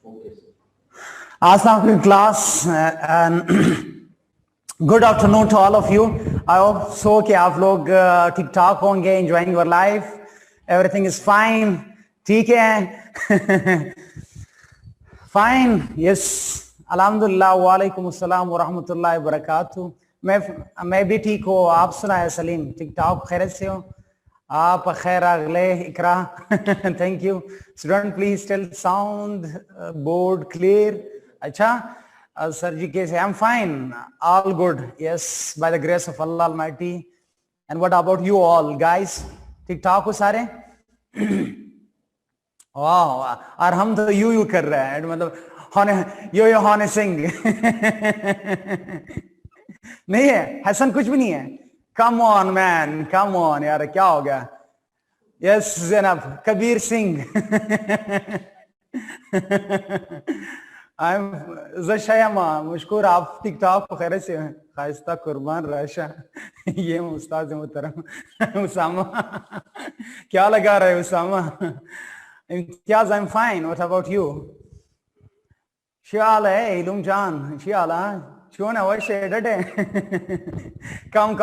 Assalamu class and good afternoon to all of you. I hope so कि आप लोग ठीक ठाक होंगे, enjoying your life, everything is fine, ठीक है? Fine, yes, alhamdulillah, वालेकुम अस्सलाम व रहमतुल्लाहि व बरकातहू। मैं भी ठीक हूँ, आप सुनाए सलीम, ठीक ठाक खैरियत से हो? आप खैर अगले Iqra thank you student please tell sound board clear अच्छा सर जी कैसे I am fine all good yes by the grace of Allah almighty and what about you all guys ठीक ठाक हो सारे वाह और हम तो यू कर रहे हैं मतलब होने यो होने सिंह नहीं है हसन कुछ भी नहीं है Come on, man. Come on, यार क्या हो गया? Yes, ज़ैनब कबीर सिंह. I'm ज़शयमा मुश्कुर आप ठीक ठाक खैर से हैं. खाइस्ता कुर्बान राशा. ये उस्ताद मोहतरम उसामा. क्या लगा रहे हो Usama? Imtiaz I'm fine. What about you? शाल है इलुम जान शाला. क्यों ना वो शेडेड है कम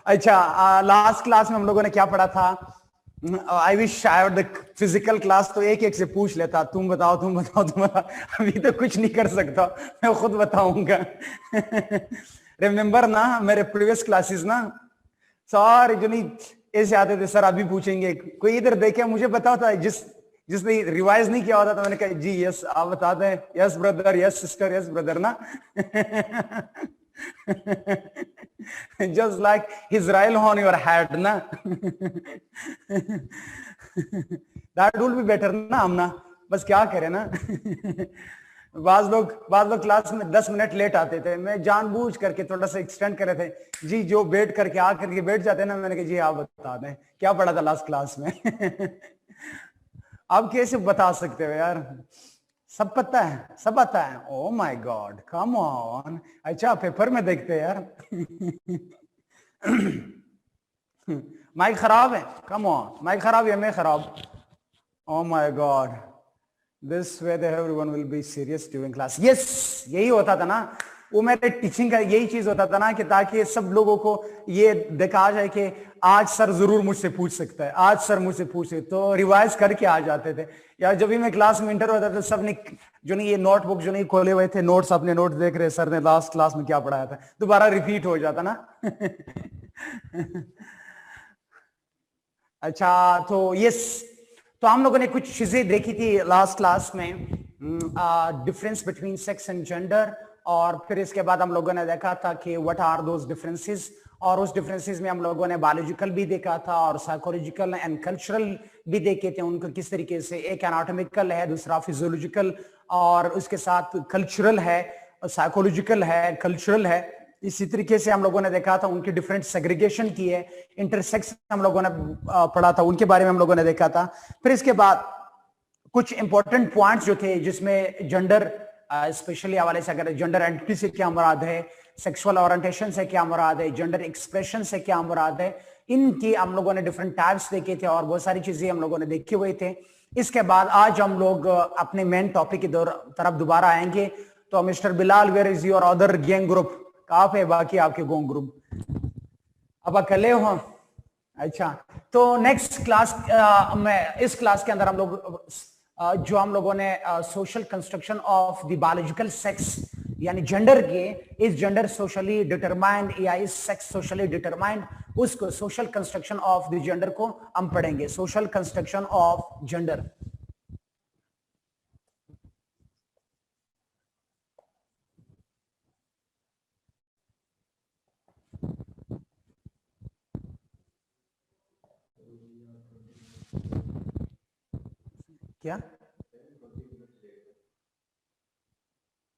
अच्छा लास्ट क्लास में हम लोगों ने क्या पढ़ा था I wish I had the physical class तो एक से पूछ लेता तुम बताओ अभी तो कुछ नहीं कर सकता मैं खुद बताऊंगा रिमेम्बर ना मेरे प्रीवियस क्लासेस ना सारे जो नहीं ऐसे आते थे सर अभी पूछेंगे कोई इधर देखे मुझे बताओ था जिसने रिवाइज नहीं किया होता तो मैंने कहा जी यस आप बताते हैं yes brother yes sister yes brother ना just like Israel on your head ना दैट विल बी बेटर ना हम ना बस क्या करें ना बाज लोग क्लास में 10 मिनट लेट आते थे मैं जानबूझ करके थोड़ा सा एक्सटेंड कर रहे थे जी जो बैठ करके आ करके बैठ जाते ना मैंने कहा जी आप बता दें क्या पढ़ा था लास्ट क्लास में आप कैसे बता सकते हो यार सब पता है ओ माय गॉड कम ऑन अच्छा पेपर में देखते हैं यार माइक खराब है कम ऑन माइक खराब है मैं खराब ओ my God this way everyone will be serious during class yes यही होता था ना वो मेरे टीचिंग का यही चीज होता था ना कि ताकि सब लोगों को ये दिखा जाए कि आज सर जरूर मुझसे पूछ सकता है आज सर मुझसे पूछे तो रिवाइज करके आ जाते थे या जब भी मैं क्लास में इंटर होता था सब ने जो नहीं ये नोटबुक जो नहीं खोले हुए थे नोट्स अपने नोट देख रहे सर ने लास्ट क्लास में क्या पढ़ाया था दोबारा रिपीट हो जाता ना अच्छा तो यस तो हम लोगों ने कुछ चीजें देखी थी लास्ट क्लास में difference between sex and gender और फिर इसके बाद हम लोगों ने देखा था कि व्हाट आर दोज डिफरेंसेस और उस डिफरेंसेस में हम लोगों ने बायोलॉजिकल भी देखा था और साइकोलॉजिकल एंड कल्चरल भी देखे थे उनको किस तरीके से एक एनाटॉमिकल है दूसरा फिजियोलॉजिकल और उसके साथ कल्चरल है साइकोलॉजिकल है कल्चरल है इसी तरीके से हम लोगों ने देखा था उनकी डिफरेंट सेग्रीगेशन की है इंटरसेक्स हम लोगों ने पढ़ा था उनके बारे में हम लोगों ने देखा था फिर इसके बाद कुछ इंपॉर्टेंट पॉइंट्स जो थे जिसमें जेंडर स्पेशली हवाले से अगर जेंडर आइडेंटिटी से क्या मुराद है सेक्सुअल ओरिएंटेशन से क्या मुराद है जेंडर एक्सप्रेशन से क्या मुराद है इनकी हम लोगों ने डिफरेंट टाइप्स देखे थे और बहुत सारी चीजें हम लोगों ने देखे हुए थे इसके बाद आज हम लोग अपने मेन टॉपिक की तरफ दोबारा आएंगे तो mister Bilal where is your other gang group कहाँ पे बाकी आपके गैंग ग्रुप अब अकेले हो अच्छा तो नेक्स्ट क्लास में इस क्लास के अंदर हम लोग जो हम लोगों ने social construction of the biological sex यानी जेंडर के इस जेंडर सोशली डिटरमाइंड या इस सेक्स सोशली डिटरमाइंड उसको social construction of the gender को हम पढ़ेंगे सोशल कंस्ट्रक्शन ऑफ जेंडर क्या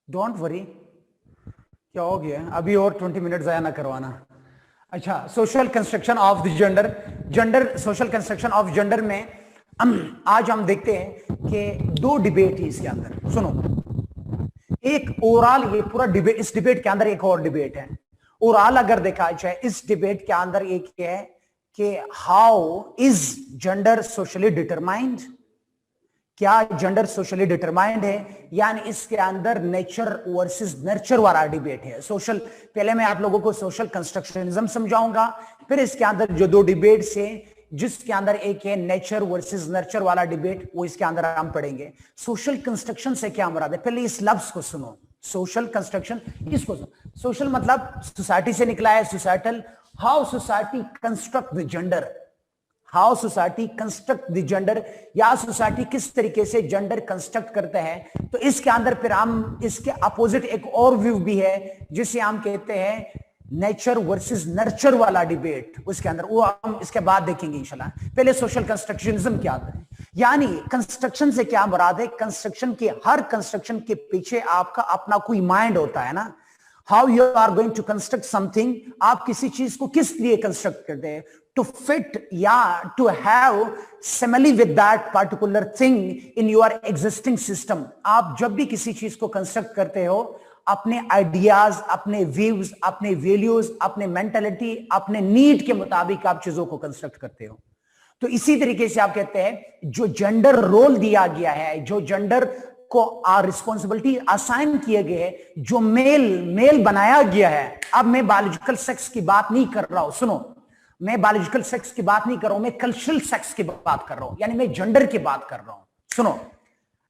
डोंट वरी क्या हो गया अभी और 20 मिनट जाया ना करवाना अच्छा social construction of the gender social construction of gender में आज हम देखते हैं कि दो डिबेट है इसके अंदर सुनो एक ओवरऑल ये पूरा डिबेट इस डिबेट के अंदर एक और डिबेट है ओवरऑल अगर देखा जाए इस डिबेट के अंदर एक है कि how is gender socially determined क्या जेंडर सोशली डिटरमाइंड है, यानी इसके अंदर नेचर वर्सेस नर्चर वाला डिबेट है। सोशल, पहले मैं आप लोगों को सोशल कंस्ट्रक्शनिज्म समझाऊंगा, फिर इसके अंदर जो दो डिबेट्स हैं, जिसके अंदर एक है नेचर वर्सेस नर्चर वाला डिबेट, वो इसके अंदर हम पढ़ेंगे। सोशल कंस्ट्रक्शन से क्या मुराद है, पहले इस लफ्ज को सुनो, सोशल कंस्ट्रक्शन, इसको सुनो। सोशल मतलब सोसाइटी से निकला है, societal, how society construct the gender, how society construct the gender, या सोसाइटी किस तरीके से जेंडर कंस्ट्रक्ट करते हैं। तो इसके अंदर फिर हम इसके अपोजिट एक और व्यू भी है, जिसे हम कहते हैं नेचर वर्सेस नर्चर वाला डिबेट, उसके अंदर वो हम इसके बाद देखेंगे इंशाल्लाह। पहले सोशल कंस्ट्रक्शनिज्म क्या होता है, यानी कंस्ट्रक्शन से क्या मुराद है, कंस्ट्रक्शन के, हर कंस्ट्रक्शन के पीछे आपका अपना कोई माइंड होता है ना। How you are going to construct something, आप किसी चीज को किस लिए कंस्ट्रक्ट करते हैं, टू फिट या to have simile with that particular thing in your existing system. आप जब भी किसी चीज को कंस्ट्रक्ट करते हो, अपने आइडियाज, अपने व्यूज, अपने वैल्यूज, अपने मेंटालिटी, अपने नीड के मुताबिक आप चीजों को कंस्ट्रक्ट करते हो। तो इसी तरीके से आप कहते हैं जो जेंडर रोल दिया गया है, जो जेंडर को रिस्पॉन्सिबिलिटी असाइन किए गए हैं, जो मेल बनाया गया है। अब मैं बायोलॉजिकल सेक्स की बात नहीं कर रहा हूं, सुनो, मैं बायोलॉजिकल सेक्स की बात नहीं कर रहा हूं, मैं कल्चरल सेक्स की बात कर रहा हूं, यानी मैं जेंडर की बात कर रहा हूं। सुनो,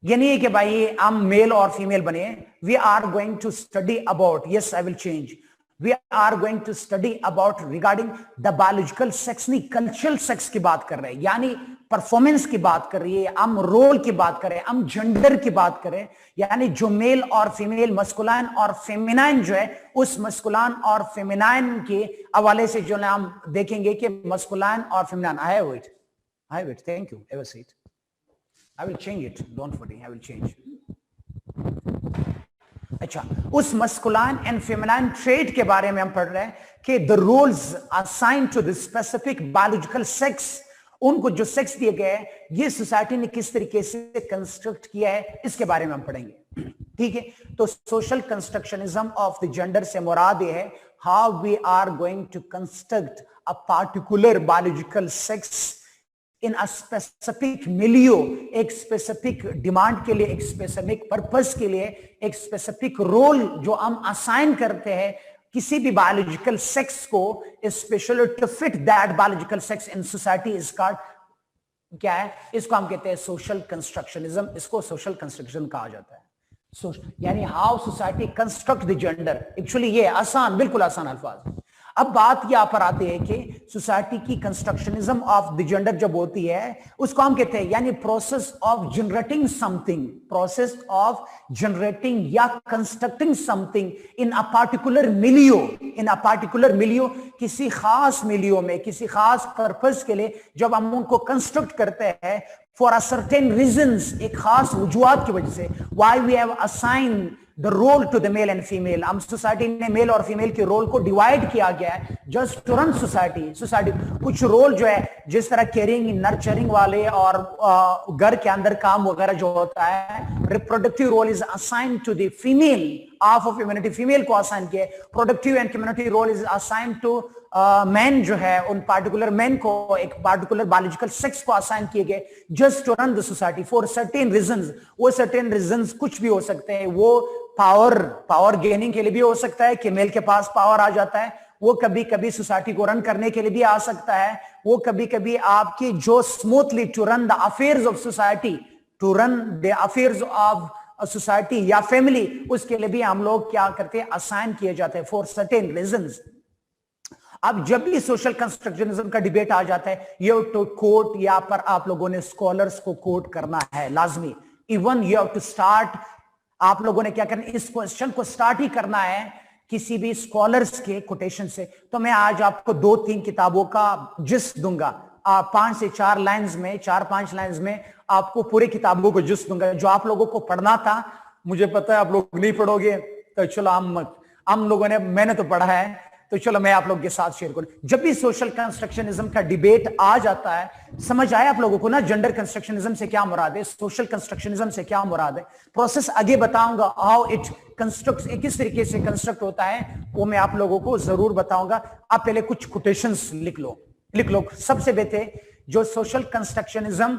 ये नहीं है कि भाई हम मेल और फीमेल बने, we are going to study about, yes I will change, we are going to study about regarding the biological sex, नहीं कल्चरल सेक्स की बात कर रहे हैं, यानी परफॉर्मेंस की बात कर रही है, हम रोल की बात करें, हम जेंडर की बात करें, यानी जो मेल और फीमेल, मस्कुलाइन और फेमिनाइन जो है, उस मस्कुलाइन और फेमिनाइन के हवाले से जो है हम देखेंगे कि मस्कुलाइन और feminine, I have it, thank you, ever seat, I will change it, don't worry, I will change. अच्छा, उस मस्कुलाइन एंड फेमिनाइन ट्रेट के बारे में हम पढ़ रहे हैं कि the roles assign to the specific biological sex, उनको जो सेक्स दिए गए हैं, ये सोसाइटी ने किस तरीके से कंस्ट्रक्ट किया है, इसके बारे में हम पढ़ेंगे। ठीक है, तो social constructionism of the gender से मुराद ये है how we are going to construct a particular biological sex in a specific milieu, एक स्पेसिफिक डिमांड के लिए, एक स्पेसिफिक पर्पस के लिए, एक स्पेसिफिक रोल जो हम असाइन करते हैं किसी भी बायोलॉजिकल सेक्स को, specially to fit that biological sex in society, is called क्या है, इसको हम कहते हैं सोशल कंस्ट्रक्शनिज्म, इसको सोशल कंस्ट्रक्शन कहा जाता है। यानी how society construct the gender, actually ये आसान, बिल्कुल आसान अल्फाज। अब बात यहां पर आती है कि सोसाइटी की कंस्ट्रक्शनिज्म ऑफ द जेंडर जब होती है, उसको हम कहते हैं यानी process of generating something, process of generating या constructing something in a particular milieu, in a particular मिलियो, किसी खास मिलियो में, किसी खास पर्पस के लिए जब हम उनको कंस्ट्रक्ट करते हैं फॉर अ सर्टेन रीजंस, एक खास वजूहात की वजह से, why we have assign the role to the male and female, हम सोसाइटी ने मेल और फीमेल के रोल को डिवाइड किया गया है जस्ट टू रन सोसाइटी। कुछ रोल जो है, जिस तरह केयरिंग, नर्चरिंग वाले और घर के अंदर काम वगैरह जो होता है, reproductive role is assign to the female half of humanity, female को असाइन किया। Productive and community role is assign to man, जो है उन पार्टिकुलर मैन को एक पार्टिकुलर बायोलॉजिकल सेक्स को असाइन किए गए just to run the society for certain reasons. वो सर्टेन रीजंस कुछ भी हो सकते हैं, वो पावर गेनिंग के लिए भी हो सकता है कि मेल के पास पावर आ जाता है, वो कभी कभी सोसाइटी को रन करने के लिए भी आ सकता है, वो कभी कभी आपकी जो smoothly to run the affairs of society, to run the affairs of society या फैमिली, उसके लिए भी हम लोग क्या करते हैं, असाइन किए जाते हैं फॉर सर्टेन रीजंस। अब जब भी सोशल कंस्ट्रक्शनिज्म का डिबेट आ जाता है, ये तो कोट, यहाँ पर आप लोगों ने स्कॉलर्स को कोट करना है लाजमी, even you have to start, आप लोगों ने क्या करना, इस क्वेश्चन को स्टार्ट ही करना है किसी भी स्कॉलर्स के कोटेशन से। तो मैं आज आपको 2-3 किताबों का जिस्ट दूंगा, 5 से 4 लाइंस में, 4-5 लाइंस में आपको पूरी किताबों को जिस्ट दूंगा, जो आप लोगों को पढ़ना था। मुझे पता है आप लोग नहीं पढ़ोगे, तो चलो हम लोगों ने, मैंने तो पढ़ा है, तो चलो मैं आप लोगों के साथ शेयर करूं। जब भी सोशल कंस्ट्रक्शनिज्म का डिबेट आ जाता है, समझ आया आप लोगों को ना, जेंडर कंस्ट्रक्शनिज्म से क्या मुराद है, सोशल कंस्ट्रक्शनिज्म से क्या मुराद है, प्रोसेस आगे बताऊंगा, हाउ इट कंस्ट्रक्ट, किस तरीके से कंस्ट्रक्ट होता है, वो मैं आप लोगों को जरूर बताऊंगा। आप पहले कुछ कोटेशंस लिख लो। सबसे बेहतर जो सोशल कंस्ट्रक्शनिज्म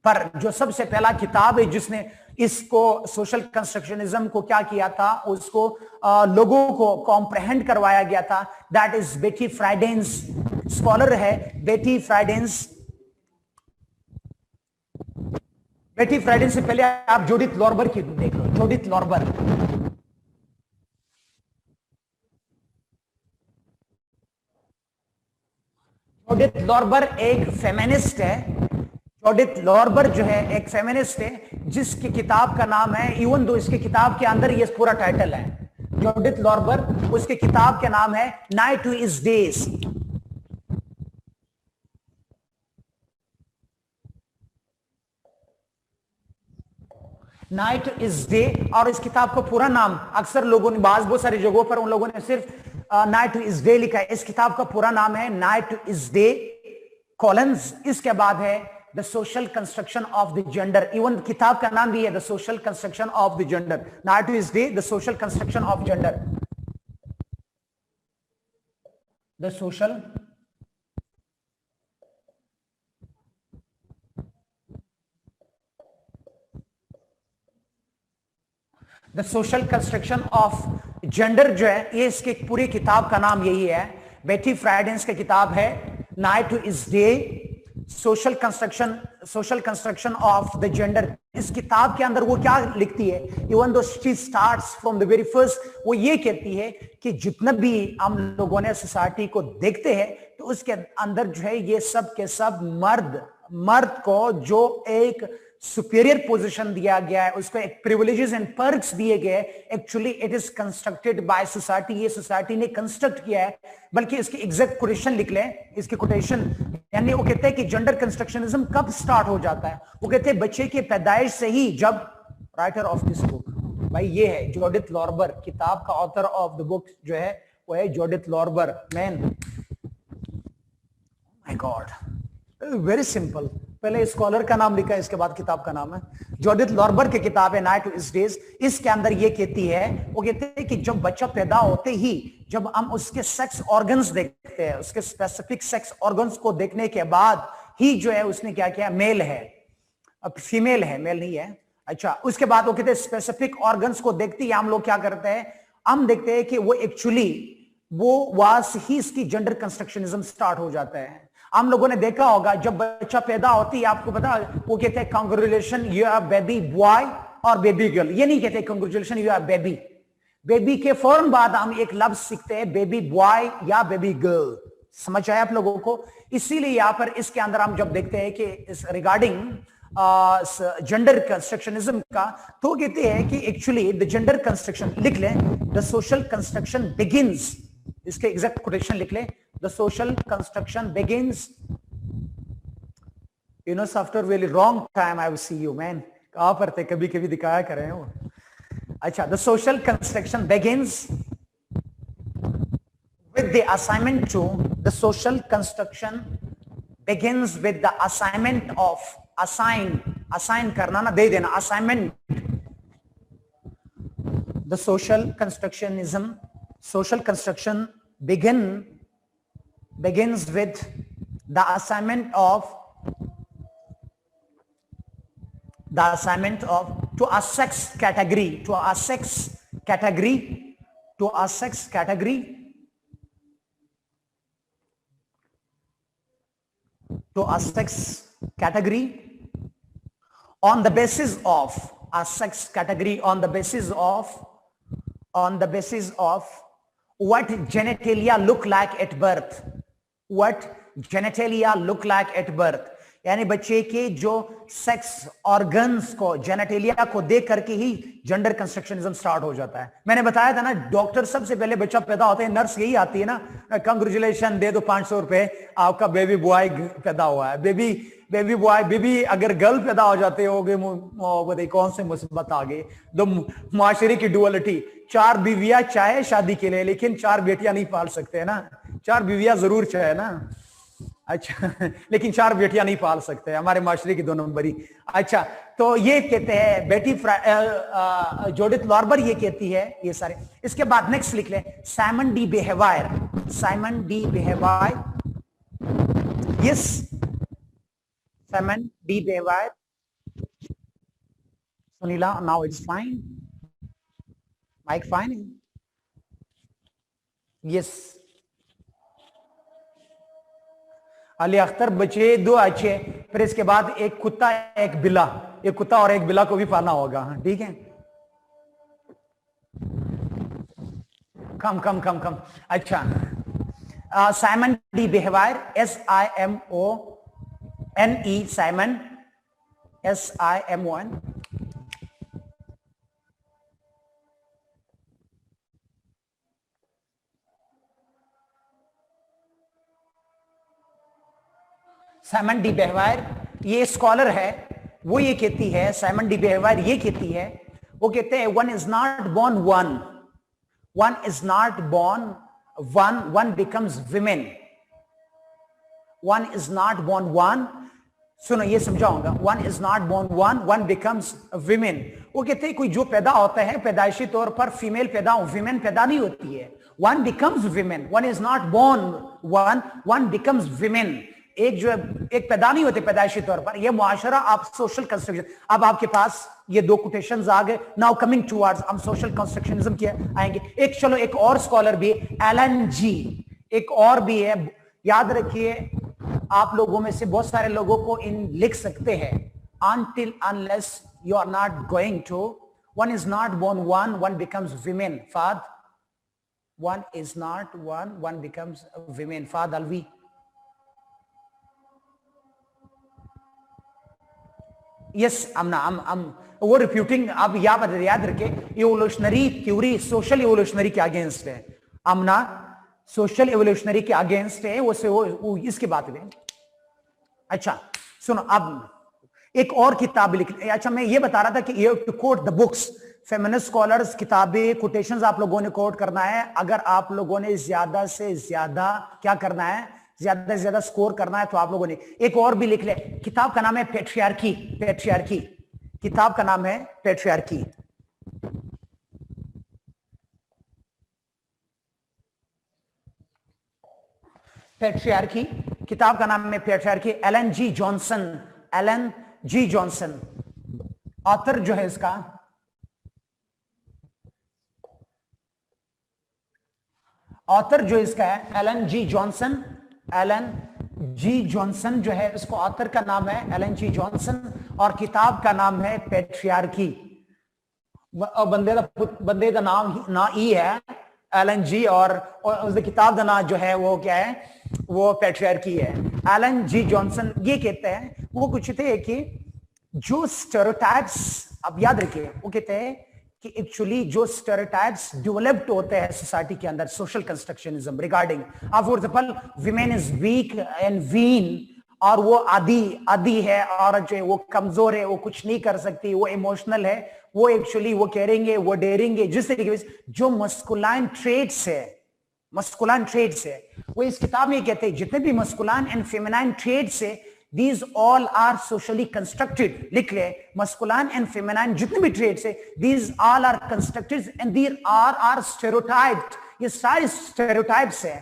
पर जो सबसे पहला किताब है जिसने इसको सोशल कंस्ट्रक्शनिज्म को क्या किया था, उसको लोगों को कॉम्प्रहेंड करवाया गया था, दैट इज बेटी फ्राइडेंस। स्कॉलर है बेटी फ्राइडेंस। बेटी फ्राइडेंस से पहले आप जूडिथ लॉर्बर की देख लो। जूडिथ लॉर्बर, जूडिथ लॉर्बर एक फेमिनिस्ट है। जूडिथ लॉर्बर जो है एक फेमिनिस्ट है, जिसकी किताब का नाम है, इवन दो इसकी किताब के अंदर ये पूरा टाइटल है जूडिथ लॉर्बर, उसकी किताब का नाम है night two is days. Night is day, और इस किताब का पूरा नाम अक्सर लोगों ने बहुत सारी जगहों पर उन लोगों ने सिर्फ नाइट इज डे लिखा है। इस किताब का पूरा नाम है नाइट इज डे कॉलन्स। इसके बाद है the social construction of the gender. Even किताब का नाम भी है the social construction of the gender. Night is day the social construction of gender. The social the social construction of gender जो है, ये इसके पूरी किताब का नाम यही है। बेटी फ्राइडेंस की किताब है night is day social construction of the gender. इस किताब के अंदर वो क्या लिखती है, इवन दो she starts from the very first, वो ये कहती है कि जितना भी हम लोगों ने सोसाइटी को देखते हैं तो उसके अंदर जो है ये सब के सब मर्द को जो एक सुपीरियर पोजीशन दिया गया है, उसको एक प्रिविलेजेस एंड पर्क्स दिए गए, actually it is constructed by society. ये सोसाइटी ने कंस्ट्रक्ट किया है। बल्कि इसकी एग्जैक्ट कोटेशन लिख लें, इसकी कोटेशन, यानी वो कहते हैं कि जेंडर कंस्ट्रक्शनिज्म कब स्टार्ट हो जाता है। वो कहते हैं बच्चे की पैदाइश से ही, जब राइटर ऑफ दिस बुक, भाई ये है जूडिथ लॉर्बर, किताब का ऑथर ऑफ द बुक जो है वो है Judith Lorber. Man, my god, very simple. पहले स्कॉलर का नाम लिखा है, इसके बाद किताब का नाम है। जूडिथ लॉर्बर की किताब है नाइट इज डेज। इसके अंदर ये कहती है, वो कहते हैं कि जब बच्चा पैदा होते ही जब हम उसके सेक्स ऑर्गन्स देखते हैं, उसके स्पेसिफिक सेक्स ऑर्गन्स को देखने के बाद ही जो है उसने क्या किया, मेल है, अब फीमेल है, मेल नहीं है। अच्छा, उसके बाद वो कहते हैं स्पेसिफिक ऑर्गन्स को देखते ही हम लोग क्या करते हैं, हम देखते हैं कि वो एक्चुअली वो वास ही इसकी जेंडर कंस्ट्रक्शनिज्म स्टार्ट हो जाता है। हम लोगों ने देखा होगा जब बच्चा पैदा होती है, आपको पता, वो कहते हैं congratulation you are baby boy और बेबी गर्ल। ये नहीं कहते congratulation you are baby. Baby के फौरन बाद हम एक लफ्ज सीखते हैं बेबी बॉय या बेबी गर्ल। समझ आया आप लोगों को? इसीलिए यहां पर इसके अंदर हम जब देखते हैं कि इस रिगार्डिंग जेंडर कंस्ट्रक्शनिज्म का, तो कहते हैं कि एक्चुअली द जेंडर कंस्ट्रक्शन, लिख लें, द सोशल कंस्ट्रक्शन बिगिंस, इसके एग्जैक्ट कोटेशन लिख लें, the social construction begins, you know, after really long time I will see you man, कहां पर थे, कभी कभी दिखाया कर रहे हो। अच्छा, the social construction begins with the assignment to, the social construction begins with the assignment of, assign करना ना, दे देना, assignment, the social construction begins with the assignment of to a sex category, to a sex category on the basis of a sex category, on the basis of what genitalia look like at birth, what genitalia look like at birth, यानी बच्चे के जो sex organs को, genitalia को देख करके ही gender constructionism start हो जाता है। मैंने बताया था ना, डॉक्टर सबसे पहले बच्चा पैदा होता है, नर्स यही आती है ना, कांग्रेचुलेशन दे दो 500 रुपए, आपका बेबी बॉय पैदा हुआ है। बेबी बॉय, बेबी अगर गर्ल पैदा हो जाते होगे, कौन से मुसीबत आ गई। दो माशरे की डुअलिटी, 4 बीवियां चाहे शादी के लिए, लेकिन 4 बेटियां नहीं पाल सकते ना। 4 बीवियां जरूर चाहे ना, अच्छा, लेकिन 4 बेटियां नहीं पाल सकते, हमारे माशरे की 2 नंबरी। अच्छा, तो ये कहते हैं बेटी जूडिथ लॉर्बर ये कहती है ये सारे। इसके बाद नेक्स्ट लिख ले, Simone de Beauvoir, yes, Simone de Beauvoir Sunila, now it's fine. Mic fine? Yes. Ali Akhtar, बचे दो अच्छे, फिर इसके बाद एक कुत्ता एक बिल्ला, एक कुत्ता और एक बिल्ला को भी पालना होगा, ठीक है? कम कम कम कम। अच्छा, Simone de Beauvoir, SIMONE, Simon, SIMON। Simone de Beauvoir ये स्कॉलर है, वो ये कहती है, साइमन डी बेहवायर ये कहती है, वो कहते हैं one is not born one, one is not born one, one becomes women, one is not born one. सुनो ये समझाऊंगा, one is not born one, one becomes women. वो कहते हैं कोई जो पैदा होता है पैदाइशी तौर पर फीमेल पैदा, विमेन पैदा नहीं होती है, one becomes women, one is not born one, one becomes women. एक जो एक पैदा नहीं होते पैदाइशी तौर पर, ये मुआशरा आप सोशल कंस्ट्रक्शन। अब आपके पास ये दो कोटेशंस आ गए, नाउ कमिंग टुवर्ड्स हम सोशल कंस्ट्रक्शनिज्म के आएंगे। एक चलो एक और स्कॉलर भी, एलन जी, एक और भी है, याद रखिए आप लोगों में से बहुत सारे लोगों को इन लिख सकते हैं, until unless you are not going to, one is not born one, one becomes women, Fad, one is not one, one becomes women, Fad Alvi। Yes हम वो रिप्यूटिंग, आप याद रखे, इवोल्यूशनरी थ्योरी सोशल इवोल्यूशनरी के अगेंस्ट है, आमना social evolutionary के against है, वो इसकी बात है। अच्छा सुनो, अब एक और किताब लिख, अच्छा मैं ये बता रहा था कि you have to quote the books, feminist scholars किताबें, कोटेशंस आप लोगों ने कोट करना है। अगर आप लोगों ने ज्यादा से ज्यादा क्या करना है, ज्यादा से ज्यादा स्कोर करना है, तो आप लोगों ने एक और भी लिख ले, किताब का नाम है पैट्रियार्की, पैट्रियार्की, किताब का नाम है पैट्रियार्की। पैट्रियार्की, किताब का नाम है पैट्रियार्की, एलन जी जॉनसन, एलन जी जॉनसन ऑथर जो है इसका, ऑथर जो इसका है एलन जी जॉनसन, एलन जी जॉनसन जो है इसको ऑथर का नाम है एलन जी जॉनसन, और किताब का नाम है पैट्रियार्की। बंदे का नाम ना ई है एलन जी, और उसकी किताब का नाम जो है वो क्या है, वो पैट्रियार्की है। एलन जी जॉनसन ये कहते हैं, वो कुछ थे कि जो स्टेरियोटाइप्स, अब याद रखिए, वो कहते हैं कि एक्चुअली जो स्टेरियोटाइप्स डेवलप्ड होते हैं सोसाइटी के अंदर, social constructionism regarding, for example women is weak and वीन, और वो आदि है, और जो वो कमजोर है, वो कुछ नहीं कर सकती, वो इमोशनल है, वो एक्चुअली वो करेंगे, वो डेरेंगे, जिस तरीके से जो मस्कुलाइन ट्रेट्स है, मस्कुलाइन ट्रेट्स है, वो इस किताब में कहते हैं जितने भी मस्कुलाइन एंड फेमिनाइन ट्रेट्स है, these all are socially constructed, लिख ले, masculine and feminine जितने भी traits है, these all are constructed and these are stereotyped, ये सारे stereotypes है।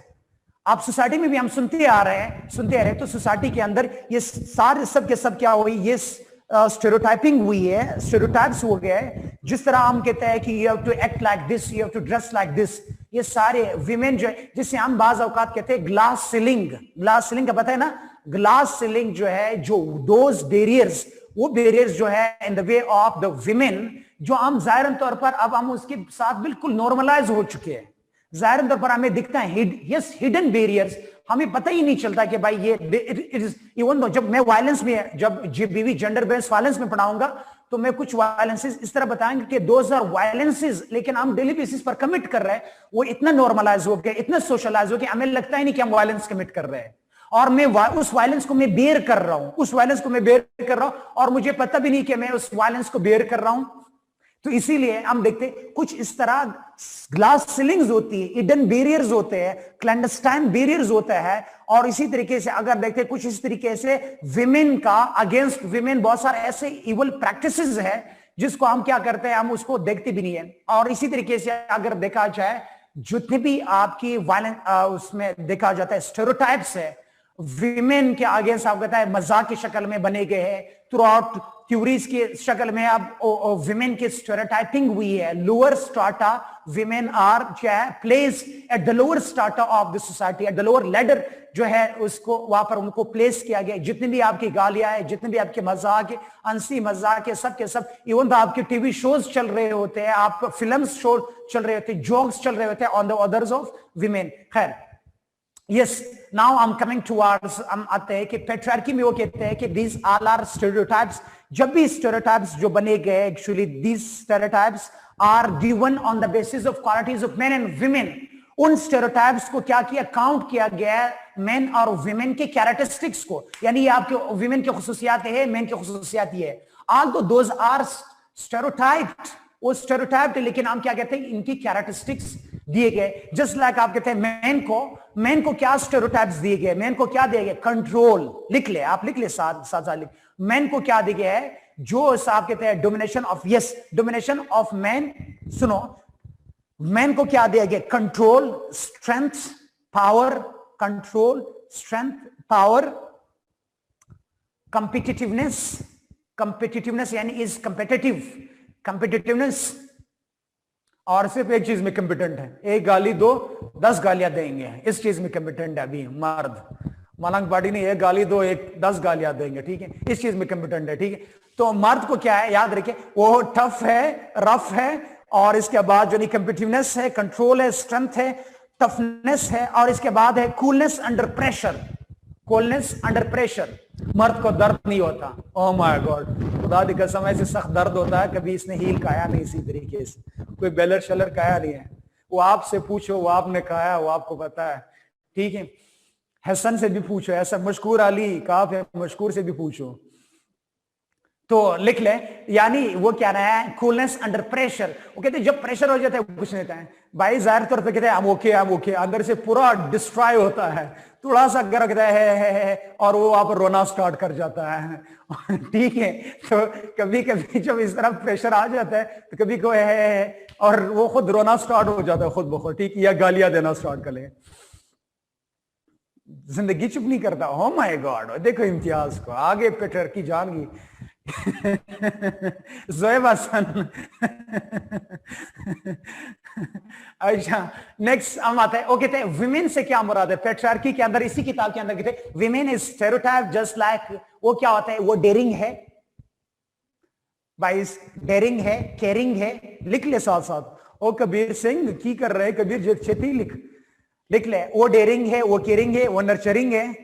आप सोसाइटी में भी हम सुनते आ रहे हैं, तो सोसाइटी के अंदर ये सारे सब के सब क्या हुई, ये स्टेरियोटाइपिंग हुई है, स्टेरियोटाइप्स हो गए। जिस तरह हम कहते हैं कि you have to act like this, you have to dress like this, ये सारे विमेन जो है, जिससे हम बाज औकात कहते हैं ग्लास सीलिंग, ग्लास सीलिंग का पता है ना, ग्लास सीलिंग जो है, जो दोज बैरियर्स, वो बैरियर्स जो है in the way of the women, जो हम जाहिरन तौर पर अब हम उसके साथ बिल्कुल नॉर्मलाइज हो चुके हैं, जाहिर तौर पर हमें दिखता है यस हिडन बैरियर्स, हमें पता ही नहीं चलता कि भाई ये इट इज, इवन जब मैं वायलेंस में, जब जीबीवी जेंडर बेस्ड वायलेंस में पढ़ाऊंगा, तो मैं कुछ वायलेंसेस इस तरह बताएंगे कि दोज आर वायलेंसेस, लेकिन हम डेली बेसिस पर कमिट कर रहे हैं, वो इतना नॉर्मलाइज हो गया, इतना सोशलाइज हो गया, हमें लगता ही नहीं कि हम वायलेंस कमिट कर रहे हैं, और मैं उस वायलेंस को मैं बेयर कर रहा हूं, उस वायलेंस को मैं बेयर कर रहा हूं, और मुझे पता भी नहीं कि मैं उस वायलेंस को बेयर कर रहा हूं। तो इसीलिए हम देखते कुछ इस तरह ग्लास सीलिंग्स होती है, हिडन बैरियर्स होते हैं, क्लैंडस्टाइन बैरियर्स होता है, और इसी तरीके से अगर देखते कुछ इस तरीके से विमेन का अगेंस्ट विमेन बहुत सारे ऐसे इवल प्रैक्टिसेस है जिसको हम क्या करते हैं, हम उसको देखते भी नहीं है। और इसी तरीके से अगर देखा जाए जितने भी आपकी वायलेंस उसमें देखा जाता है स्टेरियोटाइप्स है, विमेन के अगेंस्ट आप कहता है मजाक की शक्ल में बने गए हैं, थ्रू आउट थ्योरीज की शक्ल में अब विमेन की स्टेरियोटाइपिंग हुई है। लोअर स्ट्राटा विमेन आर जो है place at the lower strata of the society, at the lower ladder जो है उसको वहां पर उनको प्लेस किया गया। जितने भी आपकी गालियां है, जितने भी आपके मजाक है, हंसी मजाक है, सब के सब, इवन तो आपके टीवी शोज चल रहे होते हैं, आप फिल्म शो चल रहे होते हैं, जोक्स चल रहे होते हैं on the others of women. खैर Yes, now I'm coming towards हम आते हैं कि पेट्रियार्की में वो कहते हैं कि these all are stereotypes। जब भी stereotypes जो बने गए, actually these stereotypes are given on the basis of qualities of men and women। उन stereotypes को क्या किया, काउंट किया गया men और women के characteristics को, यानी ये आपके women की खुसूसियात है, men की खुसूसियात ये है। Although those are stereotyped, वो स्टेरियोटाइप थे, लेकिन हम क्या कहते हैं, इनकी कैरेक्टरिस्टिक्स दिए गए। जस्ट लाइक आप कहते हैं मैन को क्या स्टेरियोटाइप्स दिए गए, मैन को क्या दिए गए, कंट्रोल। लिख ले, आप लिख ले साथ साथ लिख। मैन को क्या दिया गया है, जो आप कहते हैं domination of, yes domination of man. सुनो, मैन को क्या दिया गया, control, strength, power, control, strength, power, competitiveness यानी इज कंपिटिटिवनेस, और सिर्फ एक चीज में कंपिटेंट है, एक गाली दो 10 गालियां देंगे, इस चीज में कंपिटेंट है अभी मर्द। मलंग पार्टी ने एक गाली दो, एक 10 गालियां देंगे, ठीक है, इस चीज में कंपिटेंट है, ठीक है। तो मर्द को क्या है, याद रखिए, वो टफ है, रफ है, और इसके बाद जो नहीं कंपिटिटिवनेस है, कंट्रोल है, स्ट्रेंथ है, टफनेस है, और इसके बाद है coolness under pressure. Coolness under pressure, मर्द को दर्द नहीं होता। ओह माय गॉड, खुदा की कसम ऐसे सख्त दर्द होता है, कभी इसने हील खाया नहीं इसी तरीके से, कोई बेलर शलर खाया नहीं है। वो आपसे पूछो, वो आपने खाया, वो आपको पता है, ठीक है। हसन से भी पूछो, ऐसा मशकूर अली काफ है, मशकूर से भी पूछो, तो लिख ले। यानी वो क्या रहा है, कूलनेस अंडर प्रेशर। वो कहते हैं जब प्रेशर हो जाता है कुछ नहीं होता है भाई, जाहिर तौर पे कहते हैं हम ओके, अंदर से पूरा डिस्ट्रॉय होता है, थोड़ा सा गरकता है और वो वहां पर रोना स्टार्ट कर जाता है ठीक है। तो कभी कभी जब इस तरह प्रेशर आ जाता है तो कभी कोई है और वो खुद रोना स्टार्ट हो जाता है खुद ब खुद, ठीक है, या गालियां देना स्टार्ट कर ले, जिंदगी चुप नहीं करता। ओ माय गॉड, देखो इम्तियाज को आगे पेट्रियार्की जान गई ज़ोएब हसन अच्छा, नेक्स्ट हम आते हैं, वो कहते हैं विमेन से क्या मुराद है पेट्रियार्की के अंदर। इसी किताब के अंदर कहते हैं women is stereotype just like, वो क्या होता है, वो डेयरिंग है भाई, डेयरिंग है, केयरिंग है, लिख ले साथ साथ। ओ कबीर सिंह की कर रहे, कबीर छेती लिख ले, वो डेयरिंग है, वो केयरिंग है, वो नर्चरिंग है,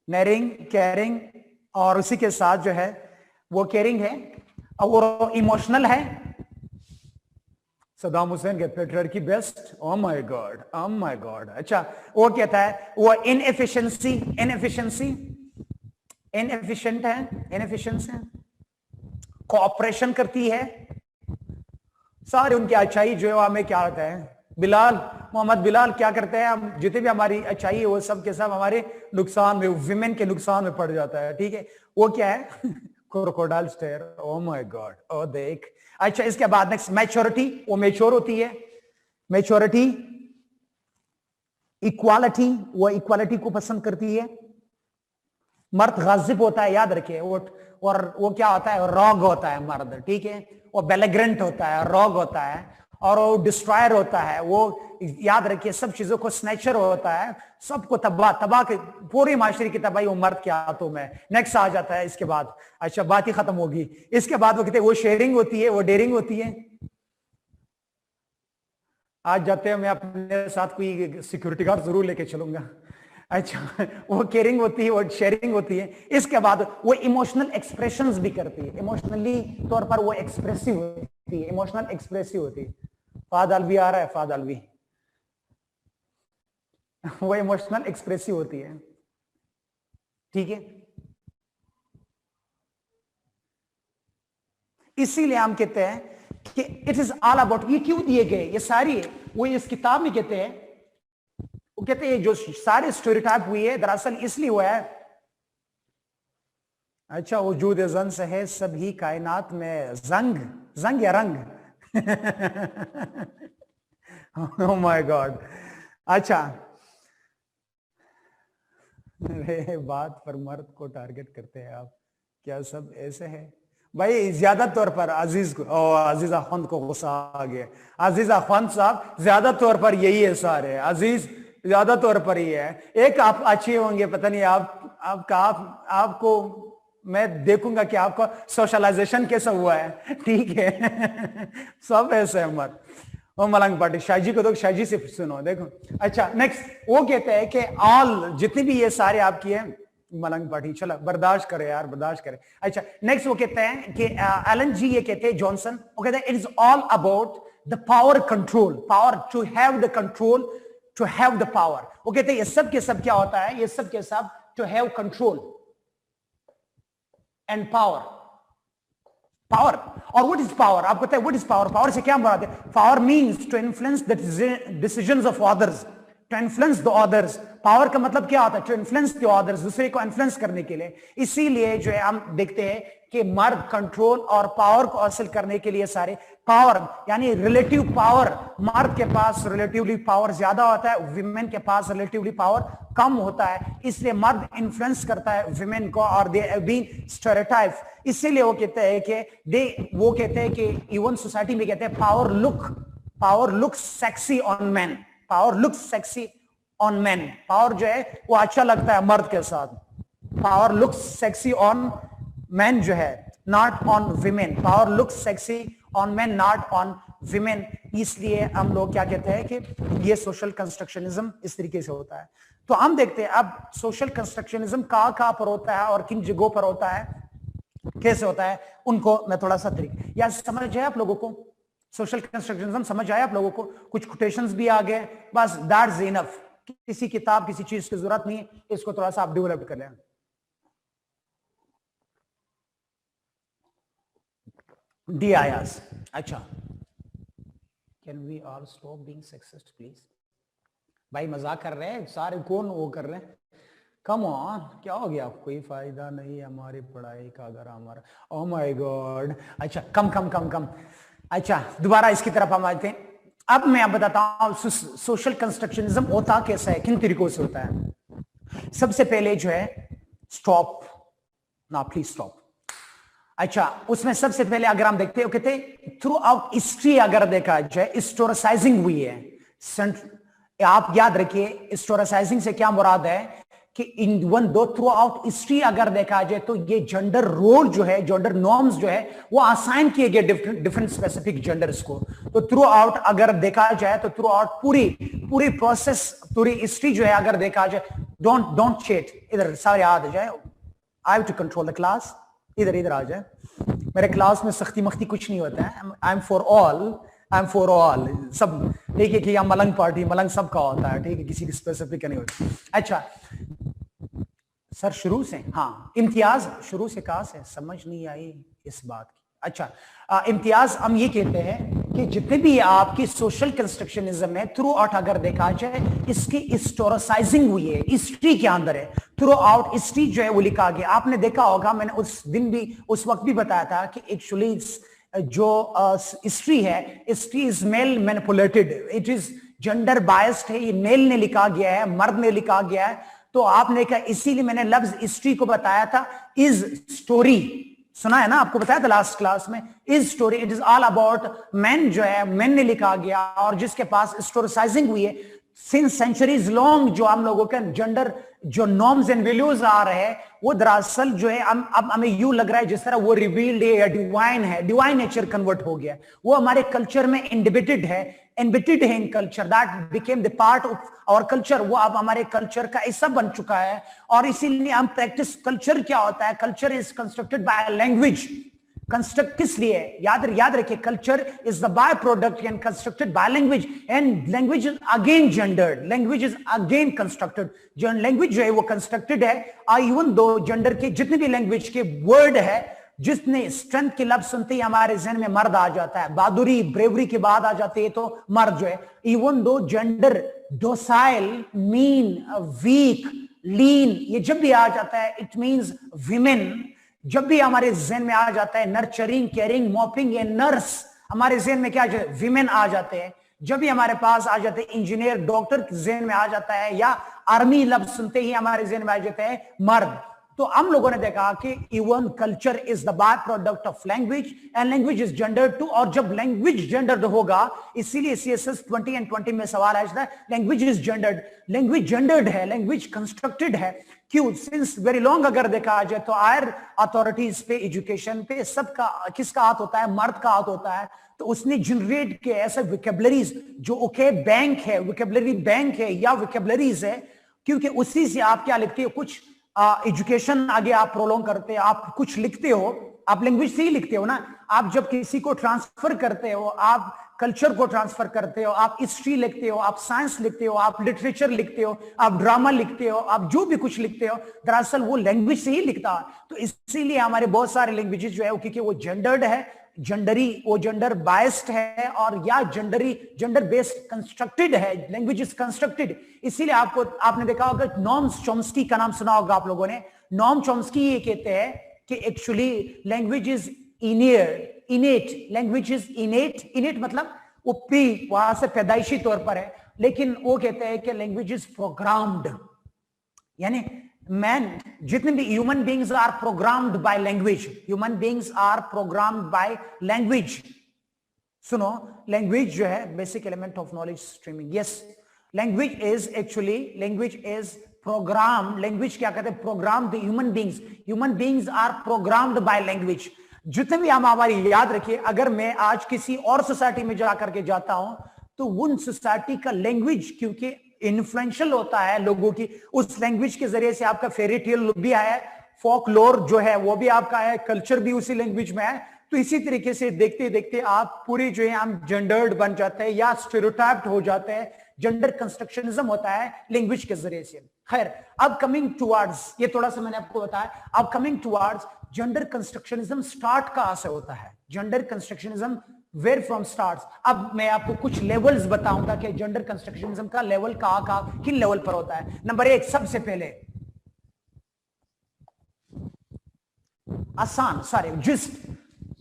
नरिंग, केयरिंग, और उसी के साथ जो है वो केयरिंग है, और वो इमोशनल है। सदाम हुसैन के patriarchy best, O my god, oh my god. अच्छा, वो कहता है वो इनएफिशिएंट है, इनएफिशिएंट है, कोऑपरेशन करती है, सारे उनकी अच्छाई जो है हमें क्या होता है, बिलाल, मोहम्मद बिलाल क्या करते हैं, हम जितने भी हमारी अच्छाई है वो सब के सब हमारे नुकसान में, विमेन के नुकसान में पड़ जाता है, ठीक है। वो क्या है crocodile stare, oh my god, oh देख। अच्छा, इसके बाद नेक्स्ट मैच्योरिटी, वो मैच्योर होती है, मैच्योरिटी, इक्वालिटी, वो इक्वालिटी को पसंद करती है। मर्द गाजिब होता है, याद रखिए, और वो क्या होता है, रॉग होता है मर्द, ठीक है, वो बेलेग्रेंट होता है, रॉग होता है, और वो डिस्ट्रॉयर होता है, वो याद रखिए सब चीजों को स्नैचर होता है, सबको तबाह के, पूरी माशरे की तबाही वो मर्द के हाथों में। नेक्स्ट आ जाता है इसके बाद, अच्छा बात ही खत्म होगी। इसके बाद वो कहते हैं वो शेयरिंग होती है, वो डेयरिंग होती है। आज जाते हैं, मैं अपने साथ कोई सिक्योरिटी गार्ड जरूर लेके चलूंगा। अच्छा, वो केयरिंग होती है, वो शेयरिंग होती है। इसके बाद वो इमोशनल एक्सप्रेशंस भी करती है, इमोशनली तौर पर वो एक्सप्रेसिव होती है, इमोशनल एक्सप्रेसिव होती है। फाद अलवी आ रहा है, फाद अलवी वो इमोशनल एक्सप्रेसिव होती है, ठीक है। इसीलिए हम कहते हैं कि इट इज ऑल अबाउट, ये क्यों दिए गए ये सारी, वो इस किताब में कहते हैं, वो कहते हैं जो सारे स्टेरियोटाइप हुई है दरअसल इसलिए हुआ है। अच्छा, वजूद जन से है सभी कायनात में जंग या रंग ओह माय गॉड। अच्छा, अरे बात पर मर्द को टारगेट करते हैं आप, क्या सब ऐसे है भाई? ज्यादा तौर पर अजीज को, अजीज अखवंद को गुस्सा आ गया। अजीज अखवंद साहब, ज्यादा तौर पर यही है सारे अजीज, ज्यादा तौर पर ही है। एक आप अच्छे होंगे, पता नहीं आपको मैं देखूंगा कि आपका सोशलाइजेशन कैसा हुआ है, ठीक है। सब ऐसे है मत। ओ मलंग पार्टी, शाहजी को तो शाहजी से सुनो, देखो। अच्छा नेक्स्ट वो कहते हैं कि ऑल जितनी भी ये सारे आपकी है मलंग पार्टी, चलो बर्दाश्त करे यार, बर्दाश्त करे। अच्छा नेक्स्ट वो कहते हैं कि एलन जी ये कहते हैं जॉनसन, वो कहते हैं it is all about the power control, power to have the control, to have the power. वो कहते हैं ये सब के सब क्या होता है, ये सब के सब to have control and power. Power और व्हाट इज पावर? आपको पता है व्हाट इज पावर? पावर से क्या मुराद है? Power means to influence the decisions of others, to influence the others. Power का मतलब क्या होता है? टू इन्फ्लुएंस द अदर्स, दूसरे को इन्फ्लुएंस करने के लिए। इसीलिए जो है हम देखते हैं कि मर्द कंट्रोल और पावर को हासिल करने के लिए सारे पावर यानी रिलेटिव पावर, मर्द के पास रिलेटिवली पावर ज्यादा होता है, विमेन के पास रिलेटिवली पावर कम होता है। इसलिए मर्द इन्फ्लुएंस करता है विमेन को और दे हैव बीन स्टेरियोटाइप। इसीलिए वो कहते हैं कि इवन सोसाइटी में कहते हैं power looks sexy on man, power looks sexy on man. Power जो है वो अच्छा लगता है मर्द के साथ। Power looks sexy on man जो है, not on women. Power looks sexy on man, not on women. इसलिए हम लोग क्या कहते हैं कि ये सोशल कंस्ट्रक्शनिज्म इस तरीके से होता है। तो हम देखते हैं अब सोशल कंस्ट्रक्शनिज्म कहां पर होता है और किन जगहों पर होता है, कैसे होता है, उनको मैं थोड़ा सा तरीके या समझ आया आप लोगों को? सोशल कंस्ट्रक्शनिज्म समझ आया आप लोगों को? कुछ कोटेशंस भी आ गए, बस दैट्स इनफ। किसी किताब किसी चीज की जरूरत नहीं है, इसको थोड़ा सा आप डेवलप कर लें। डी आयास, अच्छा can we all stop being sexist please? भाई मजाक कर रहे हैं सारे, कौन वो कर रहे हैं? कम ऑन, क्या हो गया? कोई फायदा नहीं है हमारी पढ़ाई का अगर हमारा, ओह माय गॉड। अच्छा कम। अच्छा दोबारा इसकी तरफ हम आते हैं। अब मैं बताता हूं सोशल कंस्ट्रक्शनिज्म होता कैसा है, किन तरीकों से होता है। सबसे पहले जो है स्टॉप ना, प्लीज स्टॉप। अच्छा उसमें सबसे पहले अगर हम देखते हैं, कहते थ्रू आउट हिस्ट्री अगर देखा जाए हिस्टोरिसाइजिंग हुई है। आप याद रखिए हिस्टोरिसाइजिंग से क्या मुराद है कि इन वन दो थ्रू आउट हिस्ट्री अगर देखा जाए तो ये जेंडर रोल जो है, जेंडर नॉर्म्स जो है वो असाइन किए गए डिफरेंट स्पेसिफिक जेंडर्स को। तो थ्रू आउट अगर देखा जाए तो थ्रू आउट पूरी प्रोसेस, पूरी हिस्ट्री जो है अगर देखा जाए, डोंट चेट, इधर सारे आ जाए, I have to control the class, इधर आ जाए। मेरे क्लास में सख्ती मख्ती कुछ नहीं होता है, आई एम फॉर ऑल, सब ठीक है कि या मलंग पार्टी, मलंग सबका होता है, ठीक है, किसी की स्पेसिफिक नहीं होती। अच्छा सर शुरू से, हाँ इम्तियाज शुरू से कहा से समझ नहीं आई इस बात की। अच्छा इम्तियाज हम ये कहते हैं कि जितने भी आपकी सोशल कंस्ट्रक्शनिज्म है थ्रू आउट अगर देखा जाए इसकी हिस्टोरिसाइजिंग हुई है, हिस्ट्री के अंदर है, थ्रू आउट हिस्ट्री जो है वो लिखा गया। आपने देखा होगा, मैंने उस दिन भी उस वक्त भी बताया था कि एक्चुअली जो हिस्ट्री है, history is male manipulated, it is gender biased है, ये मेल ने लिखा गया है, मर्द ने लिखा गया है। तो आपने कहा, इसीलिए मैंने लफ्ज हिस्ट्री को बताया था इज स्टोरी, सुना है ना, आपको बताया था लास्ट क्लास में, is story, it is all about man जो है, मैन ने लिखा गया और जिसके पास हिस्टोरिसाइजिंग हुई है सिंस सेंचुरीज लॉन्ग। जो हम लोगों के जेंडर जो नॉर्म्स एंड वैल्यूज आ रहे हैं वो दरअसल जो है अब हमें यूं लग रहा है जिस तरह वो रिवील्ड है या डिवाइन है, डिवाइन नेचर कन्वर्ट हो गया, वो हमारे कल्चर में एम्बेडेड है in culture, that became the part of our culture, वो अब हमारे कल्चर का हिस्सा बन चुका है। और इसीलिए हम प्रैक्टिस, कल्चर क्या होता है, culture is constructed by language. Construct किस लिए, याद रखिए, culture is the by product and constructed by language, and language is again gendered, language is again constructed. जो लैंग्वेज जो है वो कंस्ट्रक्टेड है, इवन दो जेंडर के जितने भी लैंग्वेज के वर्ड है, जिसने स्ट्रेंथ के लफ्ज सुनते ही हमारे जहन में मर्द आ जाता है, बहादुरी ब्रेवरी की बात आ जाती है तो मर्द जो है, even though gender docile, mean, weak, lean, ये जब भी आ जाता है इट मींस विमेन। जब भी हमारे जहन में आ जाता है नर्चरिंग, केयरिंग, मॉपिंग या नर्स, हमारे जहन में क्या विमेन आ जाते हैं। जब भी हमारे पास आ जाते हैं इंजीनियर, डॉक्टर जहन में आ जाता है, या आर्मी लफ्ज सुनते ही हमारे ज़हन में आ जाते हैं मर्द। तो हम लोगों ने देखा कि even culture is the by product of language and language is gendered too, और जब लैंग्वेज जेंडर्ड होगा, इसीलिए सीएसएस 20 and 20 में सवाल आया language is gendered. Language gendered है, लैंग्वेज कंस्ट्रक्टेड है। क्यों? सिंस वेरी लॉन्ग अगर देखा जाए तो हायर अथॉरिटीज पे, एजुकेशन पे सबका किसका हाथ होता है? मर्द का हाथ होता है। तो उसने जनरेट के ऐसे विकेबलरीज जो ओके बैंक है, विकेबलरी बैंक है या विकेबलरीज है, क्योंकि उसी से आप क्या लिखते हो, कुछ एजुकेशन आगे आप प्रोलॉन्ग करते हो, आप कुछ लिखते हो, आप लैंग्वेज से ही लिखते हो ना। आप जब किसी को ट्रांसफर करते हो, आप कल्चर को ट्रांसफर करते हो, आप हिस्ट्री लिखते हो, आप साइंस लिखते हो, आप लिटरेचर लिखते हो, आप ड्रामा लिखते हो, आप जो भी कुछ लिखते हो, दरअसल वो लैंग्वेज से ही लिखता है। तो इसीलिए हमारे बहुत सारे लैंग्वेजेस जो है क्योंकि वो जेंडर्ड है, जेंडरी, वो जेंडर बायस्ड है, और या जेंडर बेस्ड कंस्ट्रक्टेड है, लैंग्वेज इज कंस्ट्रक्टेड। इसीलिए आपने देखा होगा, नॉम चॉम्स्की का नाम सुना होगा आप लोगों ने। नॉम चॉम्स्की ये कहते हैं कि actually language is इनेट, language is इनेट मतलब वो प्री, वहां से पैदाइशी तौर पर है, लेकिन वो कहते हैं कि लैंग्वेज इज प्रोग्राम्ड, यानी मैन, जितने भी human beings are programmed by language, human beings are programmed by language. सुनो, लैंग्वेज जो है basic element of knowledge streaming. Yes, language is program. Language क्या कहते हैं? Program the human beings are programmed by language. जितने भी हम हमारी याद रखिए, अगर मैं आज किसी और सोसाइटी में जाकर के जाता हूं तो उन सोसाइटी का लैंग्वेज क्योंकि इन्फ्लुएंशियल होता है लोगों की, उस लैंग्वेज के जरिए से आपका फेरी टेल भी आया है, फोकलोर जो है वो भी आपका है, कल्चर भी उसी लैंग्वेज में है। तो इसी तरीके से देखते देखते आप पूरी जो है हम जेंडर्ड बन जाते हैं या स्टेरियोटाइप्ड हो जाते हैं। जेंडर कंस्ट्रक्शनिज्म होता है लैंग्वेज के जरिए से। खैर, अब कमिंग टुवर्ड्स, ये थोड़ा सा मैंने आपको बताया, अब coming towards gender constructionism start कहां से होता है? Gender constructionism where from starts. अब मैं आपको कुछ लेवल्स बताऊंगा कि जेंडर कंस्ट्रक्शनिज्म का लेवल कहां किन लेवल पर होता है। नंबर 1, सबसे पहले आसान, सारे जिस्ट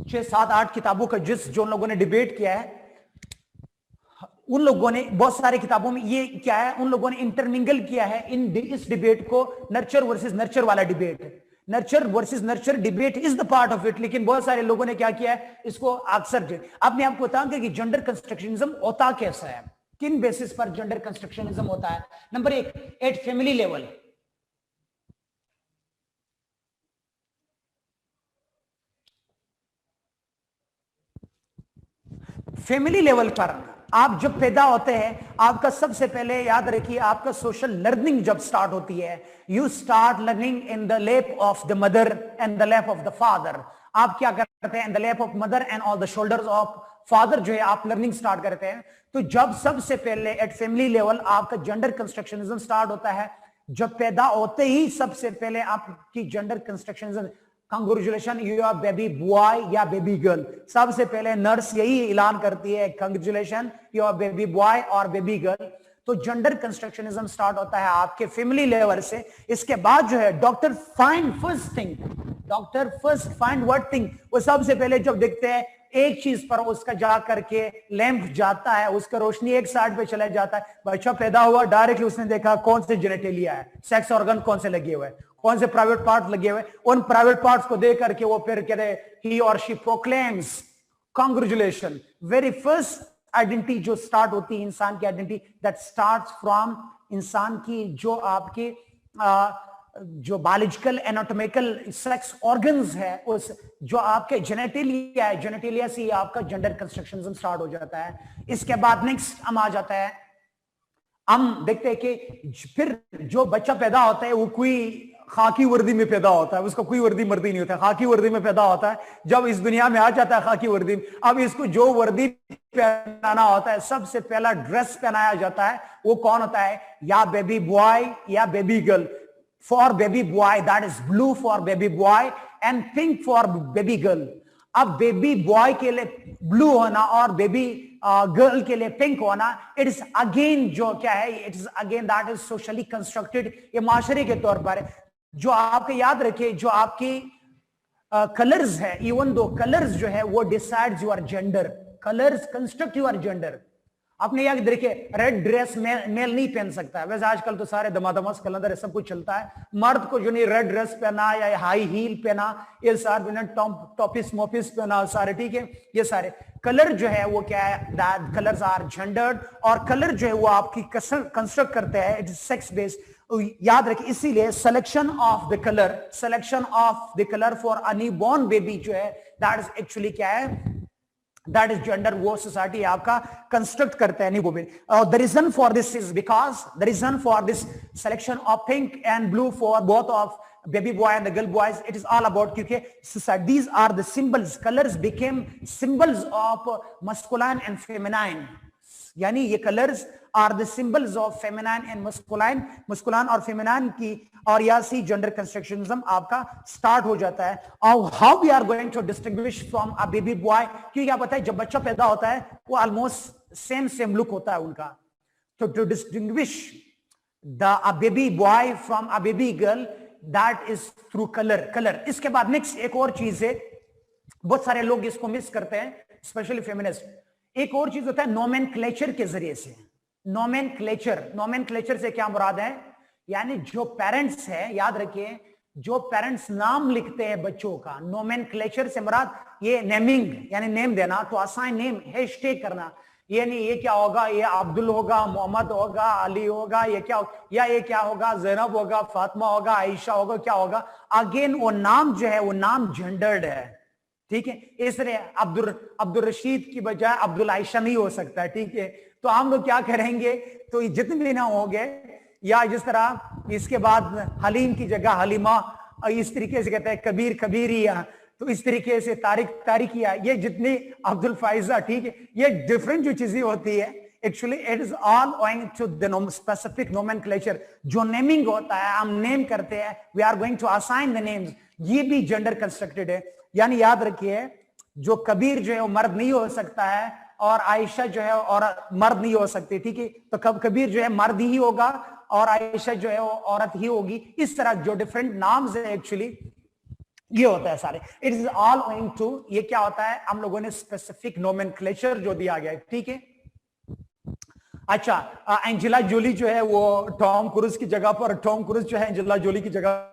6, 7, 8 किताबों का जिस्ट जो उन लोगों ने डिबेट किया है, उन लोगों ने बहुत सारी किताबों में ये क्या है, उन लोगों ने इंटरमिंगल किया है इस डिबेट को। नर्चर वर्सेस नर्चर वाला debate, nurture versus nurture debate is the part of it. लेकिन बहुत सारे लोगों ने क्या किया है, इसको अक्सर अपने आपको बताऊंगा कि जेंडर कंस्ट्रक्शनिज्म होता कैसा है, किन बेसिस पर जेंडर कंस्ट्रक्शनिज्म होता है। Number 1, at family level. Family level पर आप जब पैदा होते हैं, आपका सबसे पहले याद रखिए, आपका सोशल लर्निंग जब स्टार्ट होती है, you start learning in the lap of the mother and the lap of the father. आप क्या करते हैं? In the lap of mother and on the shoulders of father जो है आप लर्निंग स्टार्ट करते हैं। तो जब सबसे पहले एट फैमिली लेवल आपका जेंडर कंस्ट्रक्शनिज्म स्टार्ट होता है, जब पैदा होते ही सबसे पहले आपकी gender constructionism, congratulation you are baby boy या बेबी गर्ल। सबसे पहले नर्स यही ऐलान करती है, congratulation you are baby boy और बेबी गर्ल। तो जेंडर कंस्ट्रक्शनिज्म स्टार्ट होता है आपके फैमिली लेवल से। इसके बाद जो है doctor find first thing, doctor first find what thing, वो सबसे पहले जब देखते हैं एक चीज पर उसका जा करके लैंप जाता है, उसका रोशनी एक साइड पे चला जाता है। बच्चा पैदा हुआ, डायरेक्टली उसने देखा कौन से जेनेटेलिया है, सेक्स ऑर्गन कौन से लगे हुए हैं, कौन से प्राइवेट पार्ट लगे हुए, उन प्राइवेट पार्ट्स को देख करके वो फिर कहते ही और she proclaims congratulation. Very first identity जो स्टार्ट होती है इंसान की आइडेंटिटी, दैट स्टार्ट्स फ्रॉम इंसान की जो आपके जो बायोलॉजिकल एनाटॉमिकल सेक्स ऑर्गन्स है, उस जो आपके जेनेटेलिया है, जेनेटेलिया से आपका जेंडर कंस्ट्रक्शनिज्म स्टार्ट हो जाता है। इसके बाद नेक्स्ट हम आ जाता है, हम देखते हैं कि फिर जो बच्चा पैदा होता है वो कोई खाकी वर्दी में पैदा होता है, उसका कोई वर्दी मर्दी नहीं होता है, खाकी वर्दी में पैदा होता है। जब इस दुनिया में आ जाता है खाकी वर्दी में, अब इसको जो वर्दी पहनाना होता है, सबसे पहला ड्रेस पहनाया जाता है, वो कौन होता है? या बेबी बॉय या baby girl. For baby boy that is blue for baby boy and pink for baby girl. अब बेबी बॉय के लिए ब्लू होना और बेबी गर्ल के लिए पिंक होना, इट इज अगेन जो क्या है, it is again that is socially constructed. ये माशरे के तौर पर जो आपके याद रखे, जो आपकी कलर्स है, इवन दो कलर्स जो है वो decides your gender, colours construct your gender. आपने याद देखिए, रेड ड्रेस मेल नहीं पहन सकता है, वैसे आजकल तो सारे दमादमास कलंदर सब कुछ चलता है। मर्द को जो नहीं रेड ड्रेस पहना या हाई हील पहना, ये सारे टॉपिस मोपिस पहना सारे, ठीक है। ये सारे कलर जो है वो क्या है, दैट कलर्स आर जेंडर्ड, और कलर जो है वो आपकी कंस्ट्रक्ट करते हैं, इट इज सेक्स बेस्ड। याद रखिए, इसीलिए selection of the colour for a newborn baby जो है, दैट इज एक्चुअली क्या है, दैट इज जेंडर, वो सोसाइटी आपका कंस्ट्रक्ट करता है। नहीं वो the reason for this is because the reason for this selection of pink and blue for both of baby boy and the girl boys, it is all about क्योंकि society, these are the symbols, colors became symbols of masculine and feminine, यानी ये colors are the symbols of feminine and masculine और feminine की, और यहाँ से gender constructionism आपका start हो जाता है। और how we are going to distinguish from a baby boy, क्योंकि क्या पता है जब बच्चा पैदा होता है वो almost same look होता है उनका, तो to distinguish a baby boy from a baby girl, that is through colour. इसके बाद नेक्स्ट एक और चीज है, बहुत सारे लोग इसको मिस करते हैं, स्पेशली फेमिनिस्ट। एक और चीज होता है नोमेनक्लेचर के जरिए से। नोमेनक्लेचर से क्या मुराद है, यानी जो पेरेंट्स है, याद रखिए, जो पेरेंट्स नाम लिखते हैं बच्चों का, नोमेनक्लेचर से मुराद ये नेमिंग, यानी नेम देना, तो असाइन नेम हैशटैग करना, ये नहीं ये क्या होगा, ये अब्दुल होगा, मोहम्मद होगा, अली होगा, ये क्या, या ये क्या होगा, जैनब होगा, फातिमा होगा, आयशा होगा, क्या होगा। अगेन वो नाम जो है वो नाम जेंडर्ड है, ठीक है। इसलिए अब्दुल रशीद की बजाय अब्दुल आयशा नहीं हो सकता, ठीक है। तो हम लोग क्या करेंगे, तो जितने भी ना होंगे, या जिस तरह इसके बाद हलीम की जगह हलीमा, इस तरीके से कहते हैं कबीर कबीरिया, तो इस तरीके से तारिकिया, ये जितनी अब्दुल फाइजा, ठीक है, ये डिफरेंट जो चीजें होती है, actually it is all owing to the specific nomenclature. जो नेमिंग होता है, हम नेम करते हैं, we are going to assign the names, ये भी जेंडर कंस्ट्रक्टेड है। यानी याद रखिए, जो कबीर जो है वो मर्द नहीं हो सकता है, और आयशा जो है और मर्द नहीं हो सकती, ठीक है। तो कबीर जो है मर्द ही होगा और आयशा जो है वो औरत ही होगी। इस तरह जो डिफरेंट नाम्स है, एक्चुअली ये होता है सारे। It is all owing to, ये क्या होता है, हम लोगों ने स्पेसिफिक नोमेनक्लेचर जो दिया गया है, ठीक है। अच्छा, एंजेला जोली जो है वो टॉम क्रूज की जगह पर, टॉम क्रूज जो है एंजेला जोली की जगह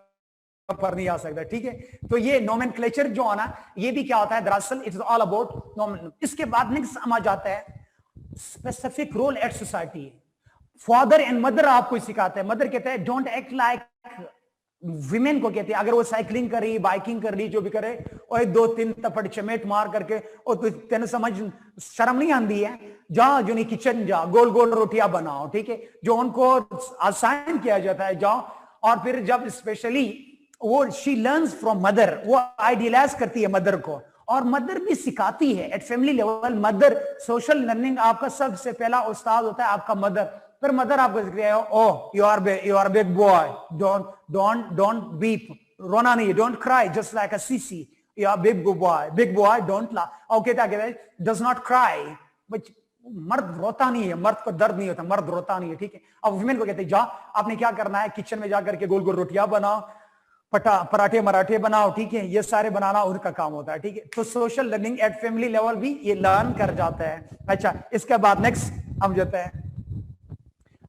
पर नहीं आ सकता, ठीक है। तो ये नोमेनक्लेचर जो आना, ये भी क्या होता है दरअसल, it is all about nomen. इसके बाद नेक्स्ट हम आ जाता है specific role at society. Father and mother आपको सिखाते हैं। मदर कहते हैं डोंट एक्ट लाइक, विमेन को कहते हैं अगर वो साइकिलिंग कर रही, बाइकिंग कर रही, जो भी करे, और 2-3 तपड़ चमेट मार करके, और तो तेन समझ शर्म नहीं आती है, जाओ जो नहीं किचन जा, गोल गोल रोटियां बनाओ, ठीक है, जो उनको असाइन किया जाता है, जाओ। और फिर जब स्पेशली वो शी लर्न्स फ्रॉम मदर, वो आइडियलाइज करती है मदर को, और मदर भी सिखाती है at family level. Mother social learning आपका सबसे पहला उस्ताद होता है आपका मदर। फिर मदर आपको सिखाती है, oh you are big boy, don't weep, रोना नहीं, don't cry just like a sissy, you are big boy, don't laugh. और कहता है डज नॉट क्राई, मर्द रोता नहीं है, मर्द को दर्द नहीं होता, मर्द रोता नहीं है, ठीक है। अब वुमेन को कहते हैं जा, आपने क्या करना है, किचन में जाकर के गोल गोल रोटियां बनाओ, पराठे मराठे बनाओ, ठीक है, ये सारे बनाना उनका काम होता है, ठीक है। तो social learning at family level भी ये लर्न कर जाता है। अच्छा, इसके बाद नेक्स्ट हम जाते हैं,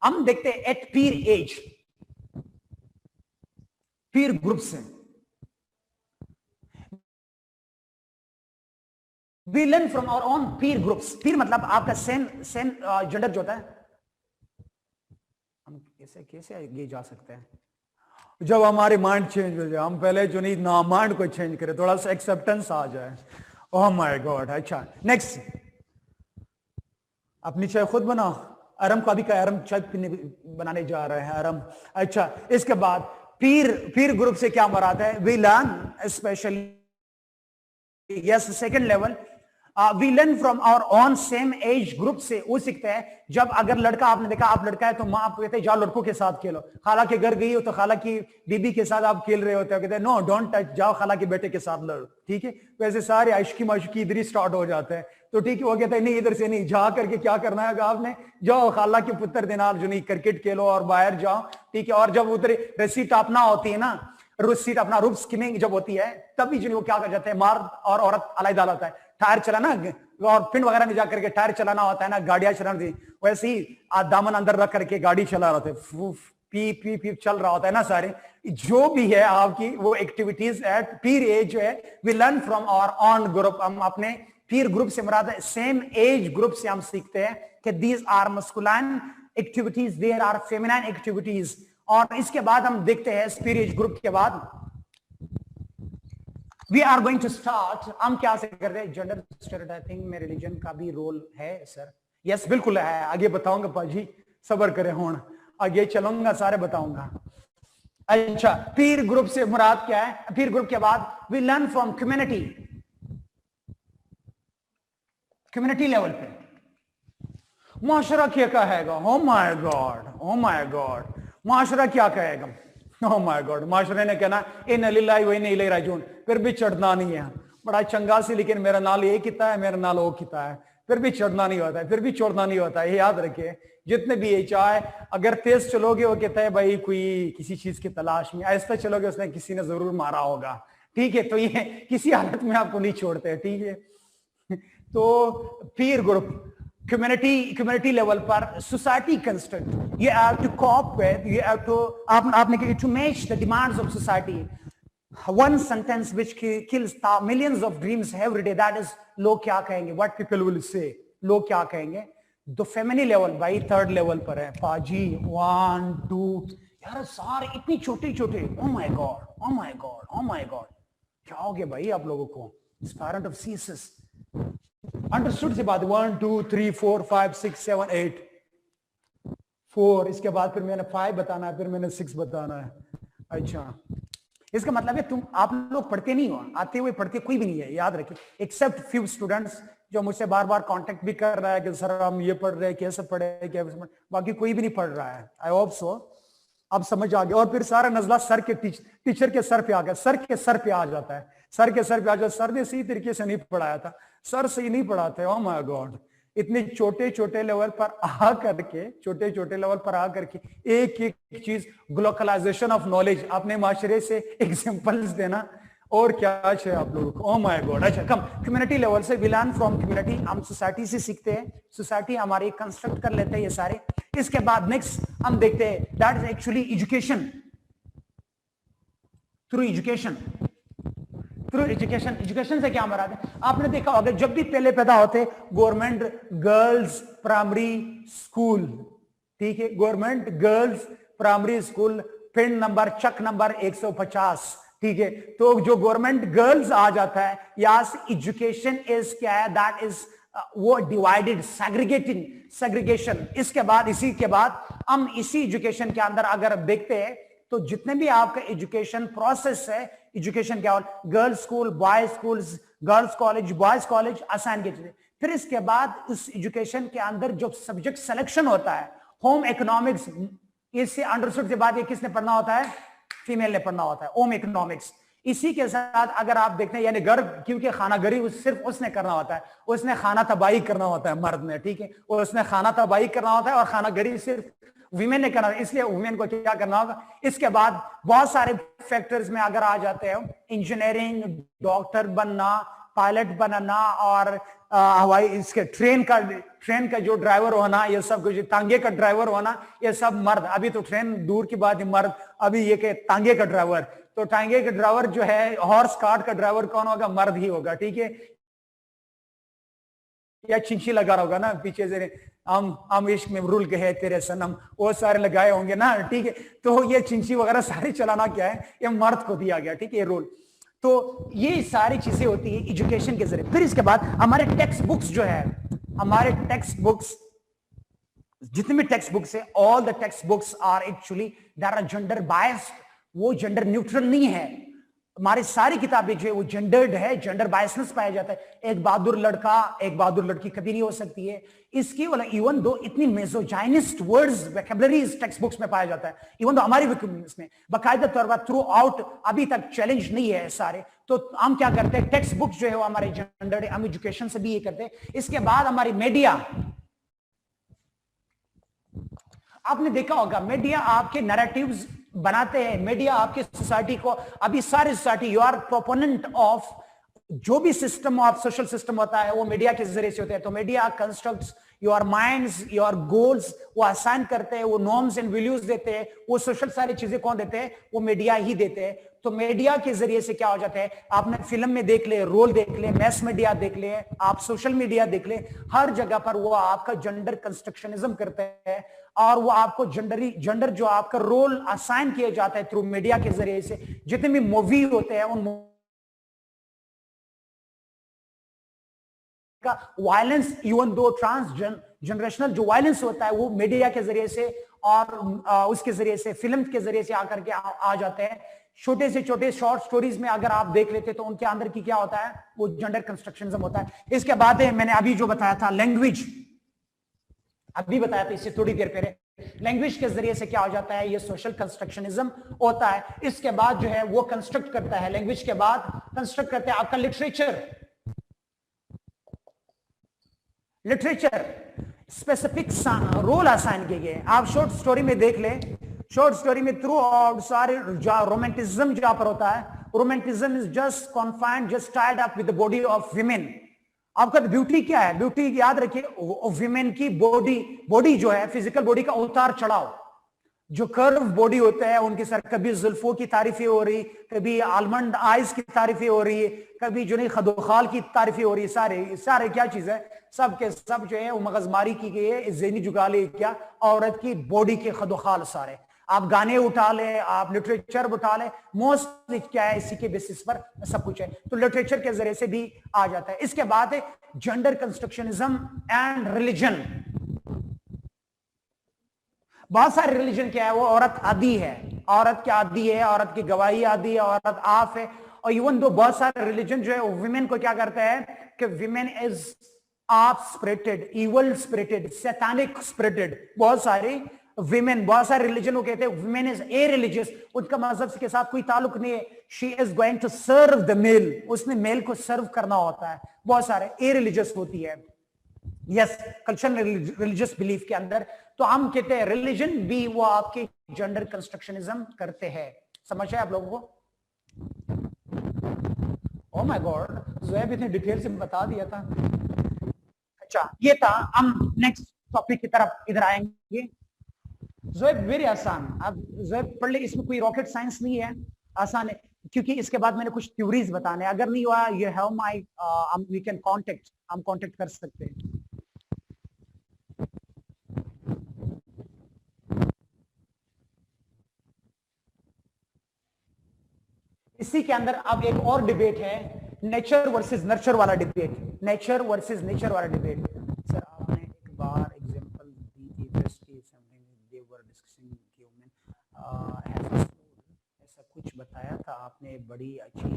हम देखते हैं एट पीर एज, पीर ग्रुप से we learn from our own peer groups. Peer मतलब आपका सेम जेंडर जो होता है। हम कैसे आगे जा सकते हैं, जब हमारे माइंड चेंज हो जाए, हम पहले जो नहीं ना माइंड को चेंज करें, थोड़ा सा एक्सेप्टेंस आ जाए। ओह माय गॉड। अच्छा, नेक्स्ट, अपनी चाय खुद बनाओ। आराम को अभी का आराम चाय पीने बनाने जा रहे हैं, आराम। अच्छा, इसके बाद पीर ग्रुप से क्या मुराद है, we learn specially, yes, second level, we learn from our own same age group से। वो सीखते हैं जब अगर लड़का, आपने देखा आप लड़का है तो माँ आपको कहते हैं जाओ लड़कों के साथ खेलो, खाला के घर गई हो तो खाला की बीबी के साथ आप खेल रहे होते हो, कहते हैं नो डोंट टच, जाओ खाला के बेटे के साथ लड़ो, ठीक है। वैसे सारे आशिकी माशुकी इधर ही स्टार्ट हो जाते हैं, तो ठीक है, वो कहता है नहीं इधर से नहीं, जा करके क्या करना है आपने, जाओ खाला के पुत्र देना जो नहीं क्रिकेट खेलो और बाहर जाओ, ठीक है। और जब उधर रस्सी टापना होती है ना, रस्सी टापना, रूप स्किमिंग जब होती है, तभी जो वो क्या कर जाते हैं, मर्द और औरत अलग होता है, टायर चलाना और पिंड वगैरह में जाकर के टायर चलाना होता है ना, गाड़ियां चलाना थी, वैसे ही दामन अंदर रख करके गाड़ी चला रहे थे, पी पी पी चल रहा होता है ना सारे। जो भी है आपकी वो एक्टिविटीज एट पीर एज जो है, we learn from our own group. हम अपने पीर ग्रुप से मुराद है सेम एज ग्रुप से हम सीखते हैं कि these are masculine activities, there are feminine activities. और इसके बाद हम देखते हैं पीर एज ग्रुप के बाद we are going to start. हम क्या से कर रहे हैं, जेंडर स्टेरियोटाइपिंग में रिलीजन का भी रोल है सर? यस बिल्कुल है, आगे बताऊंगा पाजी, सबर करें होन, आगे चलूंगा सारे बताऊंगा। अच्छा, पीर ग्रुप से मुराद क्या है? पीर ग्रुप के बाद we learn from community, community level पे माशरा क्या कहेगा? Oh my god, oh my god, माशरा क्या कहेगा? ओ माय गॉड, माशरे ने कहना इन लिल्लाहि व इन्ना इलैहि राजिऊन, फिर भी चढ़ना नहीं है, बड़ा चंगा सी, लेकिन मेरा नाल ये किता है, मेरा नाल वो किता है, फिर भी चढ़ना नहीं होता है, फिर भी छोड़ना नहीं होता है। ये याद रखिए, जितने भी ये चाहे, अगर तेज चलोगे वो कहता है भाई कोई किसी चीज की तलाश में, ऐसा चलोगे उसने किसी ने जरूर मारा होगा, ठीक है? तो ये किसी हालत में आपको नहीं छोड़ते, ठीक है? तो पीर ग्रुप कम्युनिटी लेवल पर society construct, you have to cope with, you have to आपने to match the demands of society. One sentence which kills millions of dreams every day, that is लोग क्या कहेंगे, what people will say, लोग क्या कहेंगे। तो फेमिनी level भाई third level पर है पाजी, 1 2, यार सारे इतनी छोटे छोटे, ओ my god, oh my god, oh my God, क्या हो गया भाई आप लोगों को? स्पायरेंट ऑफ सीसस अंडरस्टूड से बाद 1 2 3 4 5 6 7 8 4, इसके बाद फिर मैंने 5 बताना है, फिर मैंने 6 बताना है। अच्छा, इसका मतलब है तुम आप लोग पढ़ते नहीं हो, आते हुए पढ़ते कोई भी नहीं है, याद रखिए, एक्सेप्ट फ्यू स्टूडेंट्स जो मुझसे बार बार कांटेक्ट भी कर रहा है कि सर हम ये पढ़ रहे हैं, कैसे पढ़े, कैसे, बाकी कोई भी नहीं पढ़ रहा है। आई होप सो अब समझ आ गया। और फिर सारा नजला सर के टीचर के सर पे आ गया, सर के सर पे आ जाता है, सर के सर पे आ जाता, सर ने सही तरीके से नहीं पढ़ाया था, सर सही नहीं पढ़ाते। ओह माय गॉड, इतने छोटे छोटे लेवल पर आ करके, छोटे छोटे लेवल पर आ करके एक एक चीज, ग्लोकलाइजेशन ऑफ नॉलेज, अपने माशरे से एग्जांपल्स देना, और क्या चाहिए आप लोगों को? Oh my god. अच्छा, कम कम्युनिटी लेवल से, वी लर्न फ्रॉम कम्युनिटी, हम सोसाइटी से सीखते हैं, सोसाइटी हमारी कंस्ट्रक्ट कर लेते हैं ये सारे। इसके बाद नेक्स्ट हम देखते हैं, that is actually education, through education, through education. Education से क्या मराद है? आपने देखा होगा जब भी पहले पैदा होते गवर्नमेंट गर्ल्स प्राइमरी स्कूल, ठीक है, government girls primary school, pin number Chak number 150, ठीक है। तो जो गवर्नमेंट गर्ल्स आ जाता है, यस एजुकेशन इज क्या है, दैट इज वो डिवाइडेड, सेग्रीगेटिंग, सेग्रीगेशन। इसके बाद इसी के बाद हम इसी एजुकेशन के अंदर अगर देखते हैं तो जितने भी आपका एजुकेशन प्रोसेस है, एजुकेशन क्या होता, girls school, boys schools, girls college, boys college, assign किए। फिर इसके बाद उस एजुकेशन के अंदर जो सब्जेक्ट सिलेक्शन होता है, होम इकोनॉमिक्स, इससे अंडरस्टूड के बाद ये किसने पढ़ना होता है? फीमेल ने पढ़ना होता है, होम इकोनॉमिक्स। इसी के साथ अगर आप देखते हैं, यानी घर, क्योंकि खानागरी सिर्फ उसने करना होता है, उसने खाना तबाही करना होता है मर्द ने, ठीक है, उसने खाना तबाही करना होता है, और खानागरी सिर्फ वीमेन ने करना है, इसलिए वुमेन को क्या करना होगा। इसके बाद बहुत सारे फैक्टर्स में अगर आ जाते हैं, इंजीनियरिंग, डॉक्टर बनना, पायलट बनना, और हवाई इसके ट्रेन का जो ड्राइवर होना, ये सब कुछ, तांगे का ड्राइवर होना, ये सब मर्द। अभी तो ट्रेन दूर की बात है, मर्द, अभी ये के तांगे का ड्राइवर, तो तांगे का ड्राइवर जो है, हॉर्स कार्ट का ड्राइवर कौन होगा? मर्द ही होगा, ठीक है। या चिंची लगा रहा होगा ना पीछे से, हम इश्क में रुल गए तेरे सनम, वो सारे लगाए होंगे ना, ठीक है। तो ये चिंची वगैरह सारे चलाना क्या है, ये मर्द को दिया गया, ठीक है, ये रूल। तो ये सारी चीजें होती है एजुकेशन के जरिए। फिर इसके बाद हमारे टेक्स्ट बुक्स जो है, हमारे टेक्स्ट बुक्स, जितने भी टेक्स्ट बुक्स है, all the text books are actually there are gender biased, वो जेंडर न्यूट्रल नहीं है। हमारी सारी किताबें जो है वो जेंडर्ड है, जेंडर बायसनेस पाया जाता है। एक बहादुर लड़का, एक बहादुर लड़की कभी नहीं हो सकती है। इसकी वाला इवन दो इतनी मेसोजाइनिस्ट वर्ड्स, वोकैबुलरीज टेक्स्ट बुक्स में पाया जाता है, इवन दो हमारी में बाकायदा तौर पर थ्रू आउट अभी तक चैलेंज नहीं है सारे। तो हम क्या करते हैं, टेक्स्ट बुक्स जो है वो हमारे जेंडर्ड, हम एजुकेशन से भी ये करते हैं। इसके बाद हमारी मीडिया, आपने देखा होगा मीडिया आपके नैरेटिव्स बनाते हैं, मीडिया आपकी सोसाइटी को, अभी सारी society, you are proponent of जो भी सिस्टम ऑफ सोशल सिस्टम होता है वो मीडिया के जरिए से होता है। तो media constructs your minds, your goals, वो असाइन करते हैं, वो नॉर्म्स एंड वैल्यूज देते हैं। वो सोशल सारी चीजें कौन देते हैं? वो मीडिया ही देते हैं। तो मीडिया के जरिए से क्या हो जाता है? आपने फिल्म में देख ले, रोल देख ले, मैस मीडिया देख ले, आप सोशल मीडिया देख ले, हर जगह पर वो आपका जेंडर कंस्ट्रक्शनिज्म करते हैं और वो आपको जेंडर जो आपका रोल असाइन किया जाता है थ्रू मीडिया के जरिए से। जितने भी मूवी होते हैं उन का वायलेंस, इवन दो जनरेशनल जो वायलेंस होता है वो मीडिया के जरिए से और उसके जरिए से, फिल्म के जरिए से आकर के आ जाते हैं। छोटे से छोटे शॉर्ट स्टोरीज में अगर आप देख लेते तो उनके अंदर की क्या होता है? वो जेंडर कंस्ट्रक्शनिज्म होता है। इसके बाद मैंने अभी जो बताया था लैंग्वेज, अभी बताया था इससे थोड़ी देर पहले, लैंग्वेज के जरिए से क्या हो जाता है? ये सोशल कंस्ट्रक्शनिज्म होता है। इसके बाद जो है वो कंस्ट्रक्ट करता है, लैंग्वेज के बाद कंस्ट्रक्ट करते हैं आपका literature. Literature specific role assign किए गए। आप शॉर्ट स्टोरी में देख ले, शॉर्ट स्टोरी में थ्रू आउट सारे रोमांटिज्म जहां पर होता है, romanticism is just confined, just tied up with the body of women. आपका ब्यूटी क्या है? ब्यूटी याद रखिए, विमेन की बॉडी जो है, फिजिकल बॉडी का उतार चढ़ाव, जो कर्व बॉडी होता है उनके सर, कभी जुल्फों की तारीफें हो रही, कभी आलमंड आइज की तारीफें हो रही है, कभी जो नहीं खदोखाल की तारीफें हो रही है। सारे सारे क्या चीज है? सब के सब जो है वो मगजमारी की गई है, ज़हनी जुगाली क्या? औरत की बॉडी के खदोखाल सारे। आप गाने उठा ले, आप लिटरेचर उठा ले, मोस्टली क्या है इसी के बेसिस पर सब कुछ है। तो लिटरेचर के जरिए से भी आ जाता है। इसके बाद है जेंडर कंस्ट्रक्शनिज्म एंड रिलीजन। बहुत सारे रिलीजन क्या है? वो औरत आदि है, औरत क्या आदि है, औरत की गवाही आदि है, औरत आफ है। और इवन दो बहुत सारे रिलीजन जो है विमेन को क्या करते हैं कि विमेन इज आप स्पिरिटेड, इवल स्पिरिटेड, सैतानिक स्पिरिटेड। बहुत सारे विमेन, बहुत सारे रिलीजन को कहते हैं विमेन इज ए रिलीजियस, उनका मजहब के साथ कोई ताल्लुक नहीं है। She is going to serve the male, उसने मेल को सर्व करना होता है। बहुत सारे ए रिलीजियस होती है, यस, कल्चरल रिलीजियस बिलीफ के अंदर। तो हम कहते हैं रिलीजन भी वो आपके जेंडर कंस्ट्रक्शनिज्म करते हैं। समझ आए आप लोगों को? ओ माय गॉड, ज़ुहैब इतने डिटेल से बता दिया था। अच्छा, ये था। हम नेक्स्ट टॉपिक की तरफ इधर आएंगे। ज़ुहैब वेरी आसान, अब ज़ुहैब पढ़ ले, इसमें कोई रॉकेट साइंस नहीं है, आसान है। क्योंकि इसके बाद मैंने कुछ थ्योरीज बताने, अगर नहीं हुआ you have my, we can contact, हम कांटेक्ट कर सकते हैं। इसी के अंदर अब एक और डिबेट है, नेचर वर्सेस नर्चर वाला डिबेट, नेचर वर्सेस नेचर वाला डिबेट। सर आपने एक बार एग्जांपल दी थी फेस्ट की, दे वर डिस्कसिंग ह्यूमन, ऐसा कुछ बताया था आपने, बड़ी अच्छी।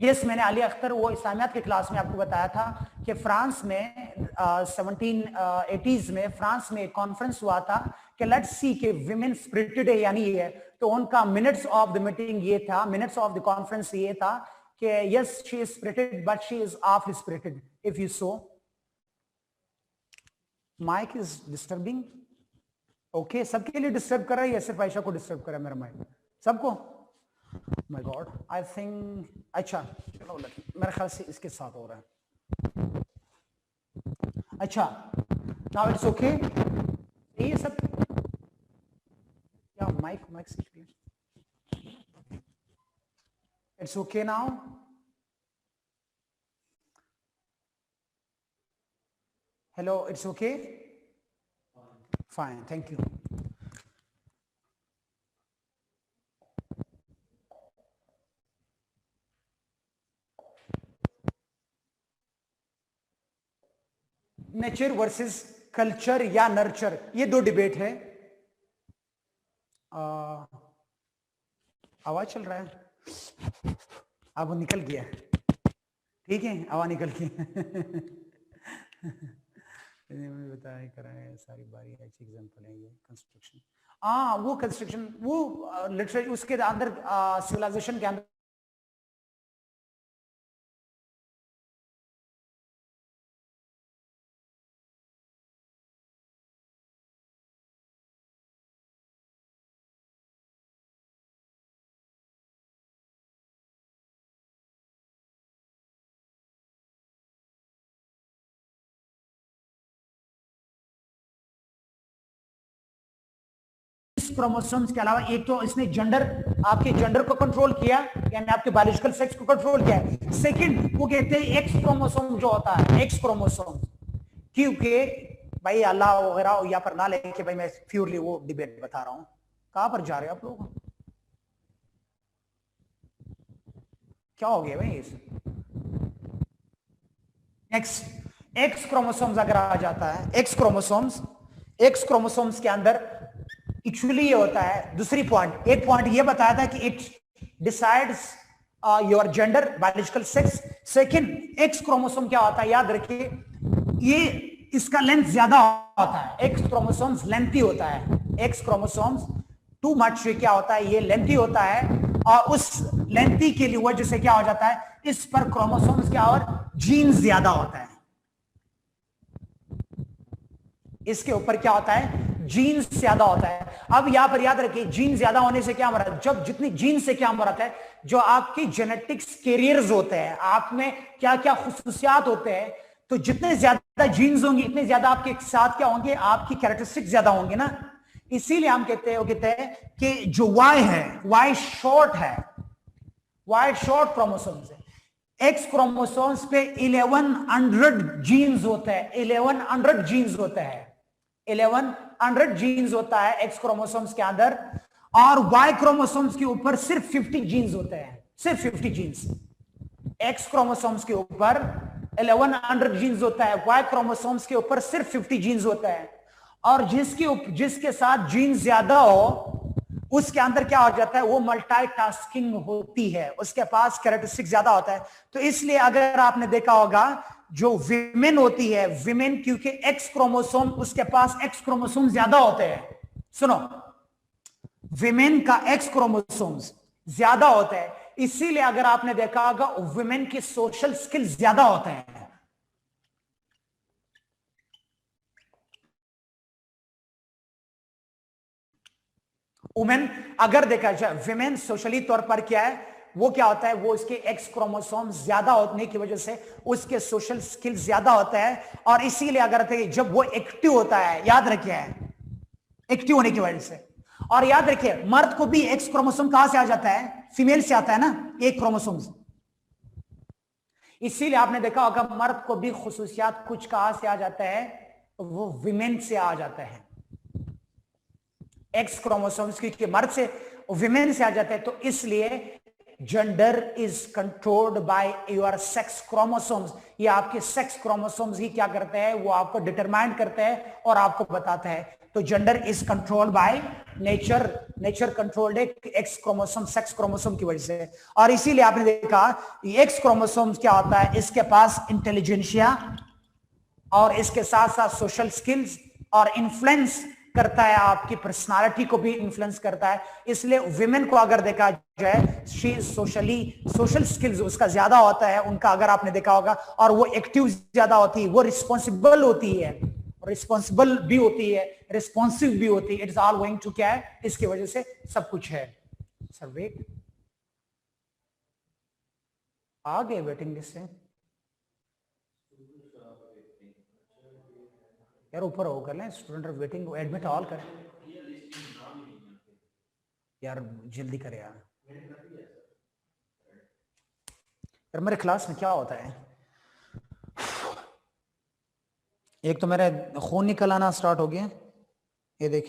यस, मैंने अली अख्तर वो इस्लामियात के क्लास में आपको बताया था कि फ्रांस में 1780s में फ्रांस में एक कॉन्फ्रेंस हुआ था कि लेट्स सी कि विमेन स्पिरिटेड है या नहीं है। तो उनका मिनट्स ऑफ द मीटिंग ये था, मिनट्स ऑफ द कॉन्फ्रेंस ये था कि yes she is spirited but she is of spirited. If you so mike is disturbing, okay, सबके लिए डिस्टर्ब कर रहा है या सिर्फ आयशा को डिस्टर्ब कर रहा है मेरा माइक? सबको? माय गॉड, आई थिंक, अच्छा चलो मेरे ख्याल से इसके साथ हो रहा है। अच्छा, नाउ इट्स ओके, ये सब क्या माइक से, it's okay now? Hello, it's okay, fine, thank you. Nature versus culture या नर्चर, ये दो डिबेट है। आवाज चल रहा है, अब वो निकल गया, ठीक है, आवाज निकल गई। बताया कराए सारी बारी, अच्छी एग्जांपल है ये कंस्ट्रक्शन। वो कंस्ट्रक्शन, वो लिटरेचर उसके अंदर, सिविलाइजेशन के अंदर क्रोमोसोम्स के अलावा एक तो इसने जेंडर, आपके जेंडर को कंट्रोल किया, यानी आपके बायोलॉजिकल सेक्स को कंट्रोल किया। सेकंड वो कहते हैं एक्स क्रोमोसोम जो होता है, एक्स क्रोमोसोम, क्योंकि भाई अल्लाह वगैरह यहाँ पर ना लेके भाई मैं प्योरली वो डिबेट बता रहा हूं। कहां पर जा रहे हो आप लोग? क्या हो गया भाई? एक्स क्रोमोसोम्स अगर आ जाता है, एक्स क्रोमोसोम्स के अंदर एक्चुअली ये होता है, दूसरी पॉइंट, एक पॉइंट ये बताया था कि it decides your gender, biological sex. Second, x chromosome क्या होता है, याद रखिए, ये इसका लेंथ ज्यादा होता है, एक्स क्रोमोसोम्स लेंथी होता है, एक्स क्रोमोसोम्स टू मच क्या होता है, ये लेंथी होता है, और उस लेंथी के लिए वजह से क्या हो जाता है, इस पर क्रोमोसोम्स क्या और जीन्स ज्यादा होता है, इसके ऊपर क्या होता है, जीन्स ज्यादा होता है। अब यहां पर याद रखिए, जीन ज्यादा होने से क्या मरता है, जब जितनी जीन से क्या मरता है, जो आपकी जेनेटिक्स कैरियर्स होते हैं, आप में क्या क्या खुसूसियात होते हैं, तो जितने ज्यादा जीन्स होंगे इतने ज्यादा आपके साथ क्या होंगे, आपकी कैरेक्टरिस्टिक्स ज्यादा होंगे ना। इसीलिए हम कहते हैं कि जो वाई है, वाई शॉर्ट है, वाई शॉर्ट क्रोमोसोम्स है। एक्स क्रोमोसोम्स पे 1100 जीन्स होते हैं, 1100 जीन्स होते हैं, 1100 जीन्स होता है एक्स क्रोमोसोम्स के अंदर, और वाई क्रोमोसोम्स के ऊपर सिर्फ 50 जीन्स होते हैं, सिर्फ 50 जीन्स। एक्स क्रोमोसोम्स के ऊपर 1100 जीन्स होता है, वाई क्रोमोसोम्स के ऊपर सिर्फ 50 जीन्स होता है, और जिसके साथ जीन्स ज्यादा हो उसके अंदर क्या हो जाता है, वो मल्टीटास्किंग होती है, उसके पास कैरेक्टरिस्टिक ज्यादा होता है। तो इसलिए अगर आपने देखा होगा, जो विमेन होती है, विमेन क्योंकि एक्स क्रोमोसोम, उसके पास एक्स क्रोमोसोम ज्यादा होते हैं, सुनो, विमेन का एक्स क्रोमोसोम्स ज्यादा होता है, इसीलिए अगर आपने देखा होगा विमेन की सोशल स्किल्स ज्यादा होते हैं। वुमेन अगर देखा जाए, विमेन सोशली तौर पर क्या है, वो क्या होता है, वो उसके एक्स क्रोमोसोम ज्यादा होने की वजह से उसके सोशल स्किल्स ज्यादा होता है, और इसीलिए अगर जब वो एक्टिव होता है, याद रखिए, एक्टिव होने की वजह से, और याद रखिए मर्द को भी एक्स क्रोमोसोम कहां से आ जाता है, फीमेल से आता है ना, एक क्रोमोसोम। इसीलिए आपने देखा होगा मर्द को भी खुसूसियात कुछ कहां से आ जाता है, वो विमेन से आ जाता है, एक्स क्रोमोसोम्स की मर्द से विमेन से आ जाते हैं। तो इसलिए gender is controlled by your sex chromosomes, ये आपके सेक्स क्रोमोसोम्स ही क्या करते हैं, वो आपको डिटरमाइन करते हैं और आपको बताते हैं। तो gender is controlled by nature, nature controlled x chromosome, sex chromosome की वजह से। और इसीलिए आपने देखा एक्स क्रोमोसोम्स क्या होता है, इसके पास इंटेलिजेंशिया और इसके साथ साथ सोशल स्किल्स और इन्फ्लुएंस करता है, आपकी पर्सनालिटी को भी इन्फ्लुएंस करता है। इसलिए विमेन को अगर देखा जाए, शी सोशल स्किल्स उसका ज्यादा होता है उनका, अगर आपने देखा होगा, और वो एक्टिव ज्यादा होती है, वो रिस्पॉन्सिबल होती है, रिस्पॉन्सिबल भी होती है, रिस्पॉन्सिव भी होती है। It is all going to क्या है, इसकी वजह से सब कुछ है। सर वेट, आ गए वेटिंग लिस्ट से यार, ऊपर हो कर लें, स्टूडेंट वेटिंग एडमिट ऑल करें यार, जल्दी करें यार। यार मेरे क्लास में क्या होता है, एक तो मेरा खून निकल आना स्टार्ट हो गया, ये देख,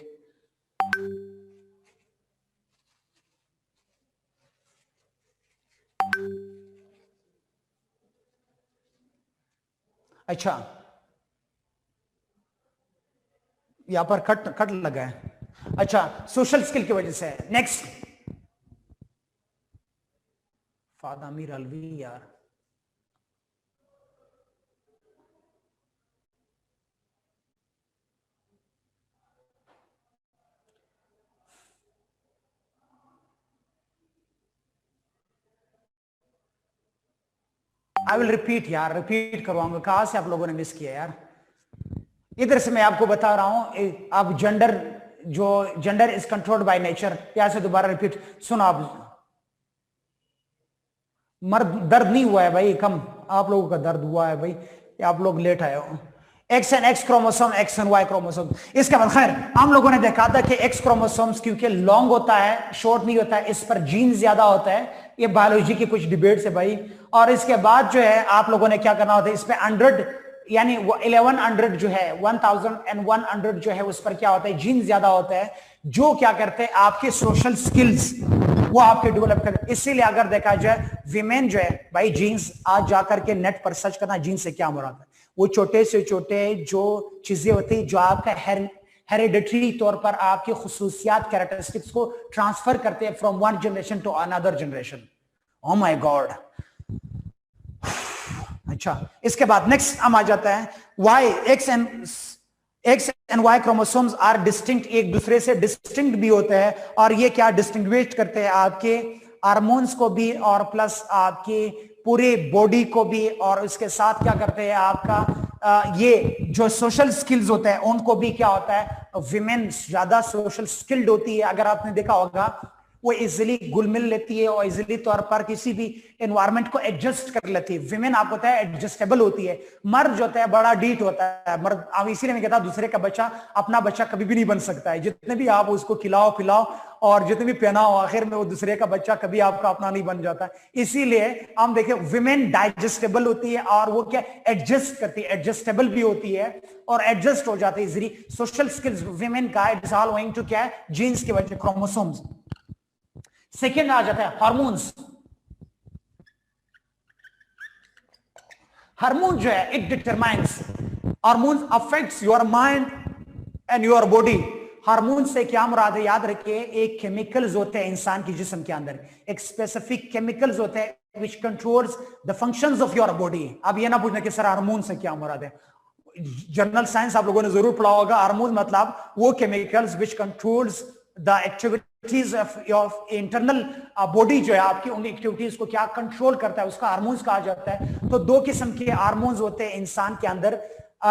अच्छा यहां पर कट कट लगा है, अच्छा सोशल स्किल की वजह से। नेक्स्ट, फादामीर अलवी यार, आई विल रिपीट यार, रिपीट करवाऊंगा, कहां से आप लोगों ने मिस किया यार। इधर से मैं आपको बता रहा हूं, अब जेंडर, जो gender is controlled by nature, यहां से दोबारा रिपीट सुनो आप। मर्द दर्द नहीं हुआ है भाई, कम आप लोगों का दर्द हुआ है भाई, आप लोग लेट आए हो। X and X chromosome, X and Y chromosome. इसके बाद खैर हम लोगों ने देखा था कि एक्स क्रोमोसोम्स क्योंकि लॉन्ग होता है, शॉर्ट नहीं होता है, इस पर जीन ज्यादा होता है। ये बायोलॉजी की कुछ डिबेट्स है भाई। और इसके बाद जो है आप लोगों ने क्या करना होता है, इस पे 100 यानी 1100 जो है 1100 जो है उस पर क्या होता है, जीन ज्यादा होता है, जो क्या करते हैं आपके सोशल स्किल्स वो आपके डेवलप करते हैं। इसीलिए अगर देखा जाए विमेन जो है भाई, जीन्स आज जाकर के नेट पर सर्च करना जीन से क्या मुराद है, वो छोटे से छोटे जो चीजें होती है जो आपका हेरिडिटरी तौर पर आपकी खुसूसियात कैरेक्टरिस्टिक्स को ट्रांसफर करते हैं from one generation to another generation. Oh my god. अच्छा, इसके बाद नेक्स्ट हम आ जाता है Y X and Y chromosomes are distinct, एक दूसरे से डिस्टिंक्ट भी होते हैं। और ये क्या डिस्टिंग्विश करते हैं, आपके हार्मोन्स को भी और प्लस आपके पूरे बॉडी को भी, और इसके साथ क्या करते हैं आपका ये जो सोशल स्किल्स होते हैं उनको भी क्या होता है, विमेन ज्यादा सोशल स्किल्ड होती है। अगर आपने देखा होगा वो इजिली घुल मिल लेती है और इजिली तौर पर किसी भी एनवायरनमेंट को एडजस्ट कर लेती है। विमेन आपको पता है एडजस्टेबल होती है, मर्द जो होता है बड़ा डीट होता है। मर्द, अब इसीलिए मैं कहता हूं दूसरे का बच्चा अपना बच्चा कभी भी नहीं बन सकता है, जितने भी आप उसको खिलाओ पिलाओ और जितने भी पहनाओ, आखिर में वो दूसरे का बच्चा कभी आपका अपना नहीं बन जाता। इसीलिए हम देखें विमेन डाइजेस्टेबल होती है और वो क्या एडजस्ट करती है, एडजस्टेबल भी होती है और एडजस्ट हो जाती है इजीली। सोशल स्किल्स विमेन का it is all owing to क्या, जीन्स की वजह, क्रोमोसोम्स। सेकेंड आ जाता है हार्मोन्स। हार्मोन जो है it determines, hormones affects your mind and your body. Hormone से क्या मुराद है, याद रखिए एक केमिकल्स होते हैं इंसान के जिस्म के अंदर, एक स्पेसिफिक केमिकल्स होते हैं विच controls the functions of your body. अब ये ना पूछना कि सर हार्मोन से क्या मुराद है, जनरल साइंस आप लोगों ने जरूर पढ़ा होगा। हार्मोन मतलब वो chemicals which controls the activities of internal body जो है आपकी, उन एक्टिविटीज को क्या कंट्रोल करता है, उसका हार्मोन्स कहा जाता है। तो दो किस्म के हार्मोन्स होते हैं इंसान के अंदर,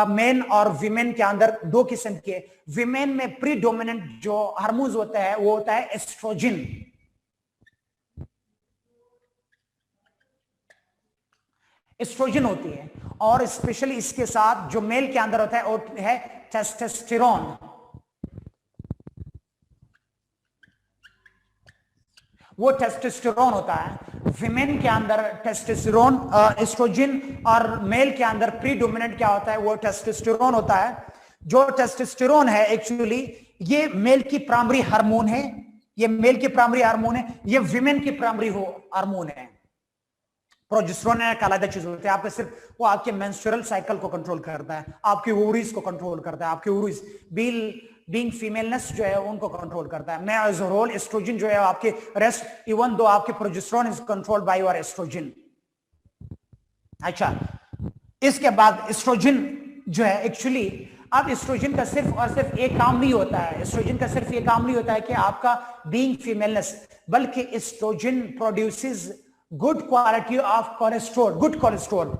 मेन और विमेन के अंदर दो किस्म के। विमेन में प्रीडोमिनेंट जो हार्मोन्स होता है वो होता है एस्ट्रोजन। एस्ट्रोजन होती है, और स्पेशली इसके साथ जो मेल के अंदर होता है वो है टेस्टोस्टेरोन। वो टेस्टोस्टेरोन होता है विमेन के अंदर, टेस्टोस्टेरोन एस्ट्रोजन, और मेल के अंदर प्रीडोमिनेंट क्या होता है, वो टेस्टोस्टेरोन होता है। जो टेस्टोस्टेरोन है एक्चुअली ये मेल की प्राइमरी हार्मोन है, ये मेल की प्राइमरी हार्मोन है, ये विमेन की प्राइमरी हार्मोन है। प्रोजेस्टेरोन एक अलग चीज होती है, आपके सिर्फ वो आपके मेंस्ट्रुअल साइकिल को कंट्रोल करता है, आपके ओवरीज को कंट्रोल करता है, आपके ओवरीज बीइंग फीमेलनेस जो है उनको कंट्रोल करता है। मैं एज अ होल एस्ट्रोजन जो है आपके रेस्ट, इवन दो आपके progesterone is controlled by your oestrogen. अच्छा, इसके बाद एस्ट्रोजन जो है एक्चुअली, अब एस्ट्रोजन का सिर्फ और सिर्फ एक काम नहीं होता है, एस्ट्रोजन का सिर्फ ये काम नहीं होता है कि आपका बीइंग फीमेलनेस, बल्कि oestrogen produces good quality of cholesterol, good cholesterol.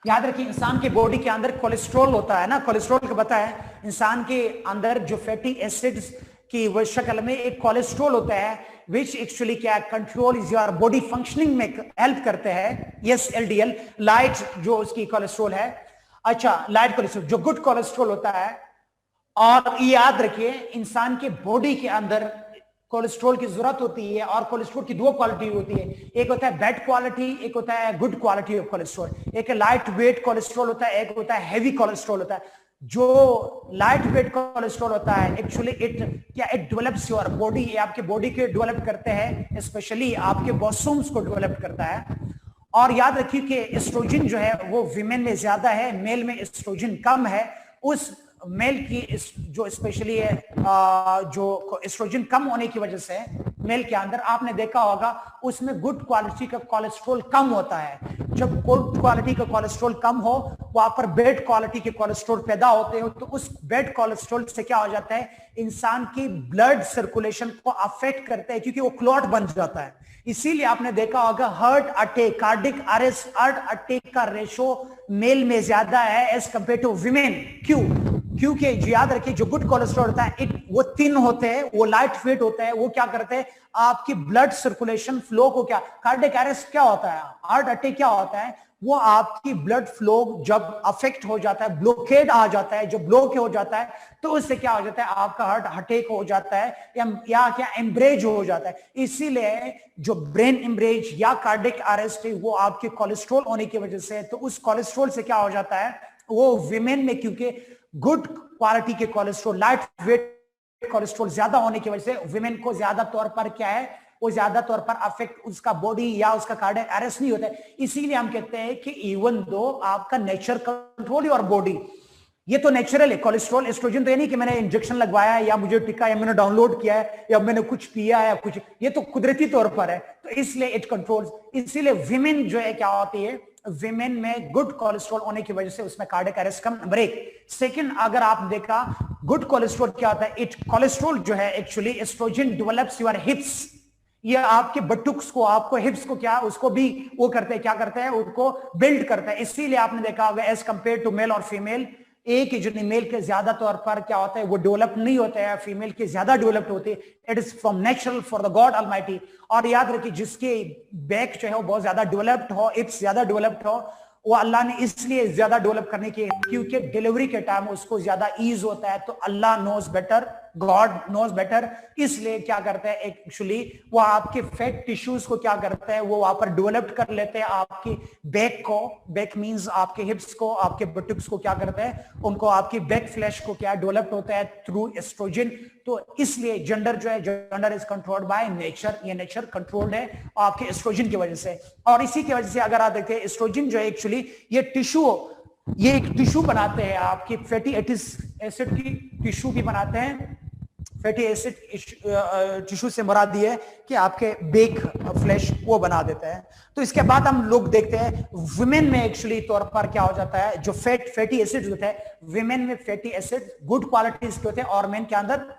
याद रखिए इंसान के बॉडी के अंदर कोलेस्ट्रॉल होता है ना, कोलेस्ट्रॉल को पता है इंसान के अंदर जो फैटी एसिड्स की वो शक्ल में एक कोलेस्ट्रॉल होता है विच एक्चुअली क्या control is your body functioning में हेल्प करते हैं। यस, एलडीएल लाइट जो उसकी कोलेस्ट्रॉल है, अच्छा लाइट कोलेस्ट्रॉल जो गुड कोलेस्ट्रॉल होता है। और याद रखिए इंसान के बॉडी के अंदर कोलेस्ट्रॉल की जरूरत होती है, और कोलेस्ट्रॉल की दो क्वालिटी होती है, एक होता है बैड क्वालिटी, एक होता है गुड क्वालिटी ऑफ कोलेस्ट्रॉल। एक लाइट वेट कोलेस्ट्रॉल होता है, एक होता है हैवी कोलेस्ट्रॉल होता है। जो लाइट वेट कोलेस्ट्रॉल होता है actually it develops your body, आपके बॉडी के डेवलप करते हैं, स्पेशली आपके बॉसोम्स को डेवलप करता है। और याद रखिए कि एस्ट्रोजन जो है वो विमेन में ज्यादा है, मेल में एस्ट्रोजन कम है। उस मेल की जो स्पेशली है जो एस्ट्रोजन कम होने की वजह से मेल के अंदर आपने देखा होगा उसमें गुड क्वालिटी का कोलेस्ट्रॉल कम होता है। जब गुड क्वालिटी का कोलेस्ट्रॉल कम हो वहां पर बैड क्वालिटी के कोलेस्ट्रॉल पैदा होते हो, तो उस बैड कोलेस्ट्रॉल से क्या हो जाता है, इंसान की ब्लड सर्कुलेशन को अफेक्ट करता है क्योंकि वो क्लॉट बन जाता है। इसीलिए आपने देखा होगा heart attack, cardiac arrest, heart attack का रेशो मेल में ज्यादा है एज कंपेयर टू विमेन। क्यों? क्योंकि याद रखिए जो गुड कोलेस्ट्रॉल होता है वो थिन होते हैं, वो लाइट वेट होते हैं, वो क्या करते हैं आपकी ब्लड सर्कुलेशन फ्लो को क्या, कार्डियक अरेस्ट क्या होता है, हार्ट अटैक क्या होता है, वो आपकी ब्लड फ्लो जब अफेक्ट हो जाता है, ब्लॉकेड आ जाता है, जो ब्लॉक हो जाता है तो उससे क्या हो जाता है आपका हार्ट अटैक हो जाता है या क्या एम्ब्रेज हो जाता है। इसीलिए जो ब्रेन एम्ब्रेज या कार्डियक अरेस्ट है वो आपके कोलेस्ट्रॉल होने की वजह से है। तो उस कोलेस्ट्रॉल से क्या हो जाता है वो विमेन में, क्योंकि गुड क्वालिटी के कोलेस्ट्रॉल लाइट वेट कोलेस्ट्रॉल ज्यादा होने की वजह से विमेन को ज्यादा तौर पर क्या है वो ज्यादा तौर पर अफेक्ट उसका बॉडी या उसका कार्डियक अरेस्ट नहीं होता है। इसीलिए हम कहते हैं कि इवन दो आपका नेचर कंट्रोल योर बॉडी, ये तो नेचुरल है कोलेस्ट्रॉल एस्ट्रोजन, तो ये नहीं कि मैंने इंजेक्शन लगवाया है या मुझे टिका या मैंने डाउनलोड किया है या मैंने कुछ पिया है या कुछ, ये तो कुदरती तौर पर है, तो इसलिए इट कंट्रोल्स। इसीलिए विमेन जो है क्या होती है, विमेन में गुड कोलेस्ट्रॉल होने की वजह से उसमें कार्डियक अरेस्ट कम। ब्रेक सेकंड, अगर आप देखा गुड कोलेस्ट्रॉल क्या होता है, इट कोलेस्ट्रॉल जो है actually oestrogen develops your hips, ये आपके बटुक्स को आपको हिप्स को क्या उसको भी वो करते हैं, क्या करते हैं उनको बिल्ड करता है। इसीलिए आपने देखा होगा एज कंपेयर टू मेल और फीमेल, एक ही जो मेल के ज्यादा तौर पर क्या होता है वो डेवलप नहीं होते हैं, फीमेल के ज्यादा डेवलप्ड होते हैं। It is from natural for the God almighty. और याद रखिए जिसके बैक जो है वो बहुत ज्यादा डेवलप्ड हो, हिप्स ज्यादा डेवलप्ड हो, वो अल्लाह ने इसलिए ज्यादा डेवलप करने की क्योंकि डिलीवरी के टाइम उसको ज्यादा ईज होता है। तो Allah knows better, god knows better, इसलिए क्या करते हैं एक्चुअली वो आपके फैट टिश्यूज को क्या करते हैं वो वहां पर डेवलप कर लेते हैं, आपकी बैक को, बैक मींस आपके हिप्स को, आपके बटुक्स को क्या करते हैं उनको, आपकी बैक फ्लैश को क्या डेवलप होता है थ्रू एस्ट्रोजन। तो इसलिए जेंडर जो है, gender is controlled by nature, ये नेचर कंट्रोल्ड है आपके एस्ट्रोजन की वजह से। और इसी की वजह से अगर आप देखते हैं एस्ट्रोजन जो है एक्चुअली ये टिश्यू, ये एक टिश्यू बनाते हैं, आपकी फैटी एसिड की टिश्यू भी बनाते हैं। फैटी एसिड टिश्यू से मुराद ये है कि आपके बेक फ्लैश वो बना देता है। तो इसके बाद हम लोग देखते हैं विमेन में एक्चुअली तौर पर क्या हो जाता है, जो फैटी एसिड होता है विमेन में, फैटी एसिड गुड क्वालिटीज के होते हैं और मेन के अंदर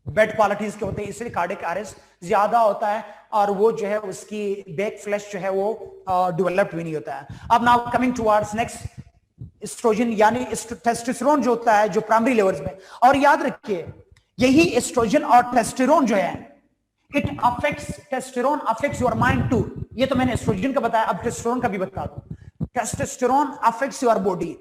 बेड क्वालिटीज के होते हैं, इसलिए कार्डियक अरेस्ट ज्यादा होता है और वो जो है उसकी बैक फ्लैश जो है वो डेवलप्ड भी नहीं होता है। अब now coming towards next, oestrogen यानी टेस्टोस्टेरोन जो होता है जो प्राइमरी लेवल्स में। और याद रखिए यही एस्ट्रोजन और टेस्टोस्टेरोन जो है it affects, testosterone affects your mind too. ये तो मैंने एस्ट्रोजन का बताया, अब टेस्टोस्टेरोन का भी बता दूं। Testosterone affects your body.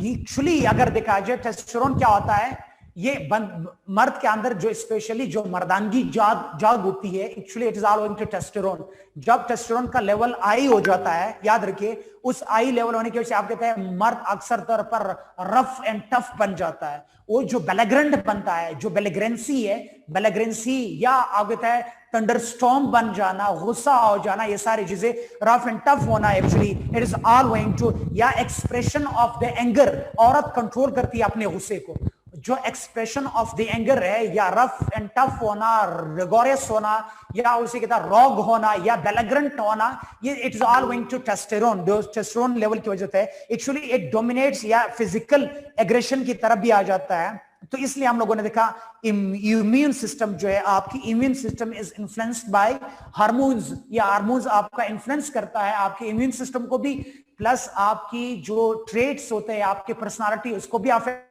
Actually अगर देखा जाए टेस्टोस्टेरोन क्या होता है, ये मर्द के अंदर जो स्पेशली जो मर्दानगी जाग होती है actually it is all owing to testosterone. जब टेस्टोस्टेरोन का लेवल आई हो जाता है, याद रखिए उस आई लेवल होने की वजह से आप कहते हैं मर्द अक्सर तौर पर रफ एंड टफ बन जाता है, वो जो बेलेग्रेंट बनता है, जो बेलेग्रेंसी है, बेलेग्रेंसी या आप कहते हैं थंडरस्टॉर्म बन जाना, गुस्सा हो जाना, ये सारी चीजें रफ एंड टफ होना actually it is all owing to, या एक्सप्रेशन ऑफ द एंगर, औरत कंट्रोल करती है अपने गुस्से को, जो एक्सप्रेशन ऑफ द एंगर है या रफ एंड टफ होना, रिगोरियस होना या उसी के साथ रॉग होना या बेलेग्रेंट होना, ये it is all going to testosterone. Testosterone level की वजह से एक्चुअली इट डोमिनेट्स या फिजिकल एग्रेशन की तरफ भी आ जाता है। तो इसलिए हम लोगों ने देखा इम्यून सिस्टम जो है, आपकी immune system is influenced by hormones, या हार्मोन्स आपका इन्फ्लुएंस करता है आपके इम्यून सिस्टम को भी, प्लस आपकी जो ट्रेट्स होते हैं आपके पर्सनालिटी उसको भी अफेक्ट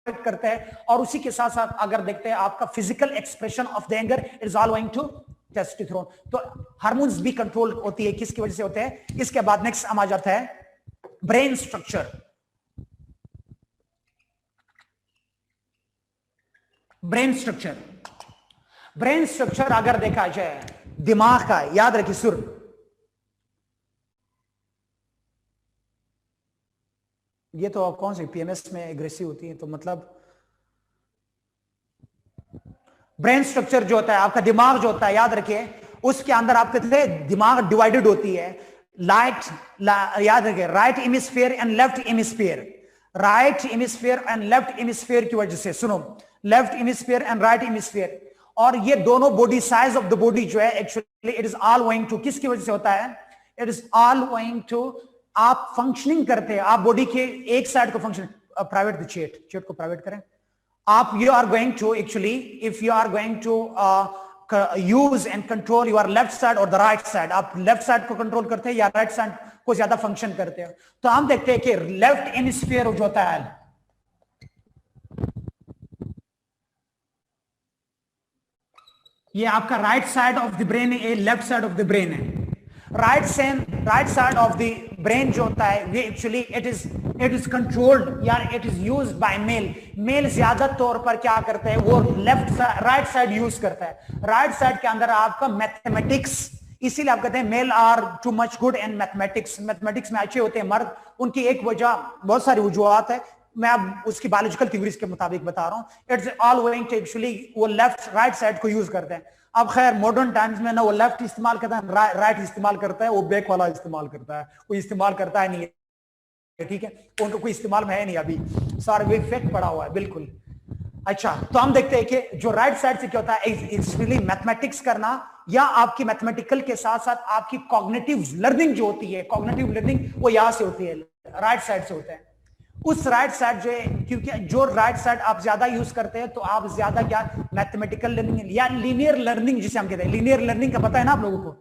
करते हैं। और उसी के साथ साथ अगर देखते हैं आपका physical expression of the anger is all going to testosterone. तो हार्मोन्स भी कंट्रोल होती है, किसकी वजह से होते हैं। इसके बाद नेक्स्ट आ जाता है brain structure. Brain structure, brain structure अगर देखा जाए दिमाग का, याद रखिए सुर, ये तो आप कौन सी पीएमएस में एग्रेसिव होती है, तो मतलब ब्रेन स्ट्रक्चर जो होता है आपका दिमाग जो होता है, याद रखिए उसके अंदर आपके दिमाग डिवाइडेड होती है, याद रखिए right hemisphere and left hemisphere, right hemisphere and left hemisphere की वजह से, सुनो, left hemisphere and right hemisphere, और ये दोनों body size of the body जो है actually it is all going to, किसकी वजह से होता है, it is all going to, आप फंक्शनिंग करते हैं, आप बॉडी के एक साइड को फंक्शन, प्राइवेट द चेट को प्राइवेट करें आप, you are going to actually if you are going to use and control your left side और द राइट साइड, आप लेफ्ट साइड को कंट्रोल करते हैं या राइट साइड को ज्यादा फंक्शन करते हैं। तो हम देखते हैं कि लेफ्ट हेमिस्फीयर जो होता है, ये आपका right side of the brain है, left side of the brain है। Right side of the brain जो होता है ये एक्चुअली इट इज कंट्रोल्ड या it is used by male ज्यादा तौर पर क्या करते हैं, वो राइट साइड यूज करता है। राइट साइड के अंदर आपका मैथमेटिक्स, इसीलिए आप कहते हैं male are too much good in mathematics, mathematics में अच्छे होते हैं मर्द। उनकी एक वजह, बहुत सारी वजूहत है, मैं अब उसकी बायोलॉजिकल थ्योरीज के मुताबिक बता रहा हूं। It's all going to actually वो लेफ्ट राइट साइड को यूज करते हैं। अब खैर मॉडर्न टाइम्स में ना वो लेफ्ट इस्तेमाल करता है, राइट इस्तेमाल करता है, वो बैक वाला इस्तेमाल करता है, कोई इस्तेमाल करता है नहीं है, ठीक है, उनको कोई इस्तेमाल में है नहीं अभी, सारा वो इफेक्ट पड़ा हुआ है बिल्कुल। अच्छा, तो हम देखते हैं कि जो राइट साइड से क्या होता है, एक्चुअली मैथमेटिक्स करना या आपकी मैथमेटिकल के साथ साथ आपकी कॉग्निटिव लर्निंग जो होती है, कॉग्निटिव लर्निंग वो यहां से होती है, राइट साइड से होता है। उस राइट साइड जो है, क्योंकि जो राइट साइड आप ज्यादा यूज करते हैं तो आप ज्यादा क्या मैथमेटिकल लर्निंग या लीनियर लर्निंग जिसे हम कहते हैं, लीनियर लर्निंग का पता है ना आप लोगों को?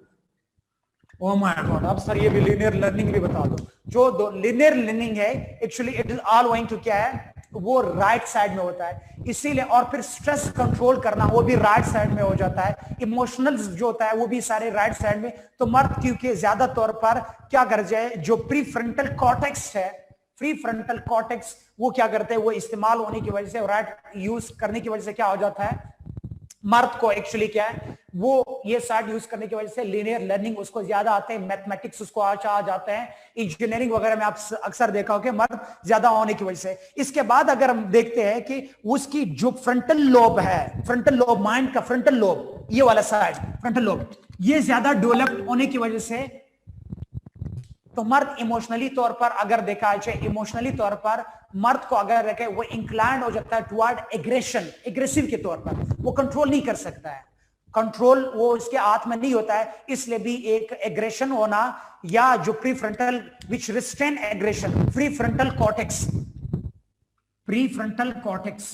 ओह माय गॉड, अब सर ये भी लीनियर लर्निंग भी बता दो। जो दो लीनियर लर्निंग है actually it is all going to क्या है, वो राइट साइड में होता है, इसीलिए। और फिर स्ट्रेस कंट्रोल करना वो भी राइट साइड में हो जाता है, इमोशनल जो होता है वो भी सारे राइट साइड में। तो मर्द क्योंकि ज्यादा तौर पर क्या कर जाए, जो प्री फ्रंटल कॉर्टेक्स है, प्री फ्रंटल कॉर्टेक्स वो क्या करते हैं, वो इस्तेमाल होने की वजह से, राइट यूज करने की वजह से क्या हो जाता है, मर्द को एक्चुअली क्या है, वो ये साइड यूज करने की वजह से लीनियर लर्निंग उसको ज्यादा आते हैं, मैथमेटिक्स उसको अच्छा आ जाते हैं, इंजीनियरिंग वगैरह में आप अक्सर देखा हो कि मर्द ज्यादा होने की वजह से। इसके बाद अगर हम देखते हैं कि उसकी जो फ्रंटल लोब है, फ्रंटल लोब माइंड का फ्रंटल लोब, ये वाला साइड फ्रंटल लोब, ये ज्यादा डेवलप्ड होने की वजह से, तो मर्द इमोशनली तौर पर अगर देखा जाए, इमोशनली तौर पर मर्द को अगर रखे वो इंक्लाइंड हो जाता है टुवर्ड एग्रेशन, एग्रेसिव के तौर पर, वो कंट्रोल नहीं कर सकता है, कंट्रोल वो इसके हाथ में नहीं होता है, इसलिए भी एक एग्रेशन होना या जो pre frontal which restrain aggression, pre frontal cortex, pre frontal cortex,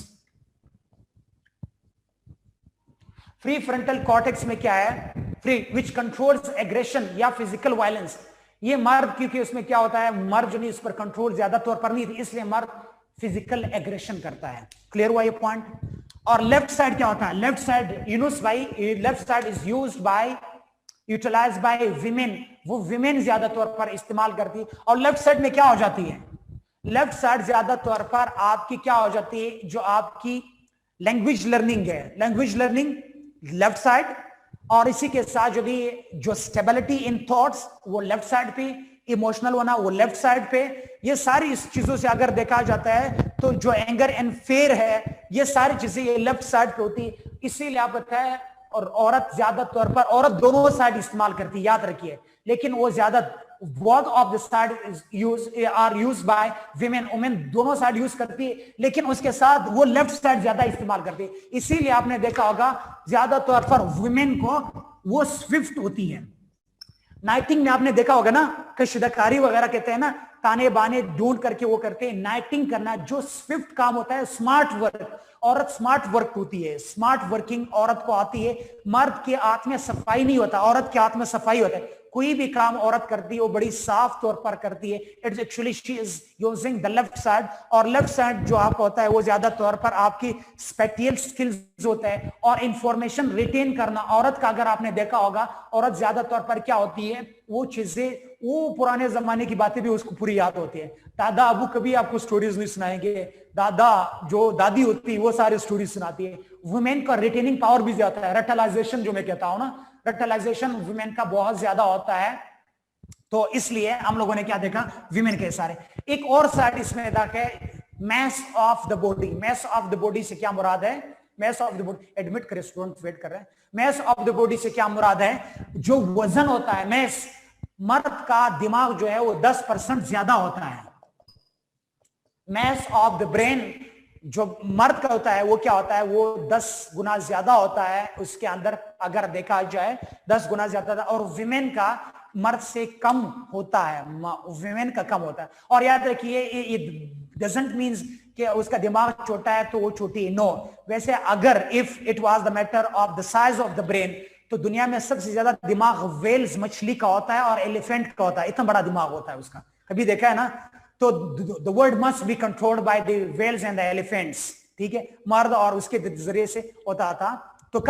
pre frontal cortex में क्या है, फ्री विच कंट्रोल्स एग्रेशन या फिजिकल वायलेंस। ये मर्द क्योंकि उसमें क्या होता है, मर्द जो नहीं उस पर कंट्रोल ज्यादा तौर पर नहीं थी, इसलिए मर्द फिजिकल एग्रेशन करता है। क्लियर हुआ ये पॉइंट? और लेफ्ट साइड क्या होता है, left side use by, left side is used by, utilised by women, वो विमेन ज्यादा तौर पर इस्तेमाल करती है। और लेफ्ट साइड में क्या हो जाती है, लेफ्ट साइड ज्यादा तौर पर आपकी क्या हो जाती है, जो आपकी लैंग्वेज लर्निंग है, लैंग्वेज लर्निंग लेफ्ट साइड, और इसी के साथ जो भी जो स्टेबिलिटी इन थॉट्स वो लेफ्ट साइड पे, इमोशनल होना वो लेफ्ट साइड पे। ये सारी इस चीजों से अगर देखा जाता है तो जो एंगर एंड फेयर है, ये सारी चीजें ये लेफ्ट साइड पे होती है, इसीलिए आप बताए। और औरत ज्यादा तौर पर, औरत दोनों साइड इस्तेमाल करती है, याद रखिए, लेकिन वो ज्यादा both of the side is used by women, women दोनों साइड यूज करती है, लेकिन उसके साथ वो लेफ्ट साइड ज्यादा इस्तेमाल करती है। इसीलिए आपने देखा होगा ज्यादा तौर पर वुमेन को वो स्विफ्ट होती है। नाइटिंग में आपने देखा होगा ना, कशिदाकारी वगैरह कहते हैं ना, ताने बाने ढूंढ करके वो करते हैं, नाइटिंग करना जो स्विफ्ट काम होता है, स्मार्ट वर्क, औरत स्मार्ट वर्क होती है, स्मार्ट वर्किंग औरत को आती है। मर्द के हाथ में सफाई नहीं होता, औरत के हाथ में सफाई होता है। कोई भी काम औरत करती है वो बड़ी साफ तौर पर करती है। It's actually she is using the left side, और लेफ्ट साइड जो आपका होता है वो ज्यादा तौर पर आपकी स्पेटियल स्किल्स होता है और इंफॉर्मेशन रिटेन करना। औरत का अगर आपने देखा होगा, औरत ज्यादा तौर पर क्या होती है, वो चीजें, वो पुराने जमाने की बातें भी उसको पूरी याद होती है। दादा अबू कभी आपको स्टोरीज नहीं सुनाएंगे, दादा जो दादी होती है वो सारी स्टोरीज सुनाती है। वुमेन का रिटेनिंग पावर भी ज्यादा है, रटलाइजेशन जो मैं कहता हूं ना, रटलाइजेशन वुमेन का बहुत ज्यादा होता है। तो इसलिए हम लोगों ने क्या देखा, विमेन के सारे। एक और साइड इसमें देखा है, mass of the body. Mass of the body से क्या मुराद है, mass of the body, admit करें, स्टूडेंट वेट कर रहे हैं। मैस ऑफ द बॉडी से क्या मुराद है, जो वजन होता है, मैस, मर्द का दिमाग जो है वो 10% ज्यादा होता है। मैस ऑफ द ब्रेन जो मर्द का होता है वो क्या होता है, वो 10 गुना ज्यादा होता है उसके अंदर, अगर देखा जाए 10 गुना ज्यादा, और विमेन का मर्द से कम होता है, विमेन का कम होता है। और याद रखिए ये डजंट मीन्स कि उसका दिमाग छोटा है तो वो छोटी है, नो। वैसे अगर if it was the matter of the size of the brain, तो दुनिया में सबसे ज्यादा दिमाग वेल्स मछली का होता है और एलिफेंट का होता है, इतना बड़ा दिमाग होता है उसका, कभी देखा है ना? तो the world must be controlled by the whales and the elephants, ठीक है, मर्द और उसके जरिए से होता था। तो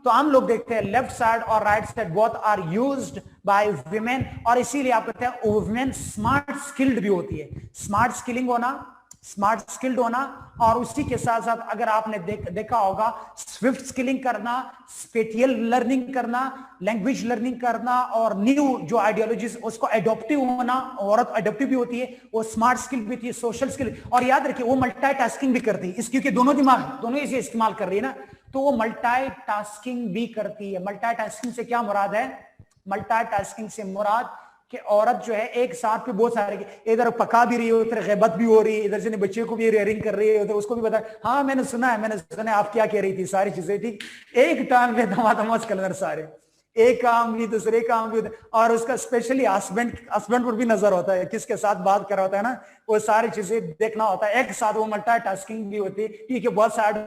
हम लोग देखते हैं लेफ्ट साइड और right side both are used by women, और इसीलिए आप कहते हैं वुमेन स्मार्ट स्किल्ड भी होती है। स्मार्ट स्किलिंग होना, स्मार्ट स्किल्ड होना, और उसी के साथ साथ अगर आपने देखा होगा स्विफ्ट स्किलिंग करना, स्पेटियल लर्निंग करना, लैंग्वेज लर्निंग करना, और न्यू जो आइडियोलॉजीज उसको एडॉप्टिव होना, औरत एडॉप्टिव भी होती है, वो स्मार्ट स्किल भी होती है, सोशल स्किल। और याद रखिए वो मल्टीटास्किंग भी करती है, इस क्योंकि दोनों दिमाग दोनों इसे इस्तेमाल कर रही है ना, तो वो मल्टीटास्किंग भी करती है। मल्टीटास्किंग से क्या मुराद है? मल्टीटास्किंग से मुराद कि औरत जो है एक साथ पे बहुत सारे, इधर पका भी रही है, उधर गैबत भी हो रही है, इधर से बच्चे को भी रियरिंग कर रही है, उधर उसको भी बता, हाँ मैंने सुना है आप क्या कह रही थी, सारी चीजें ठीक एक टाइम पे धमाधम कलर सारे, एक काम भी दूसरे काम भी, और उसका स्पेशली हस्बैंड पर भी नजर होता है, किसके साथ बात कर रहा होता है ना, वो सारी चीजें देखना होता है एक साथ। वो मल्टीटास्किंग भी होती है क्योंकि बहुत सारे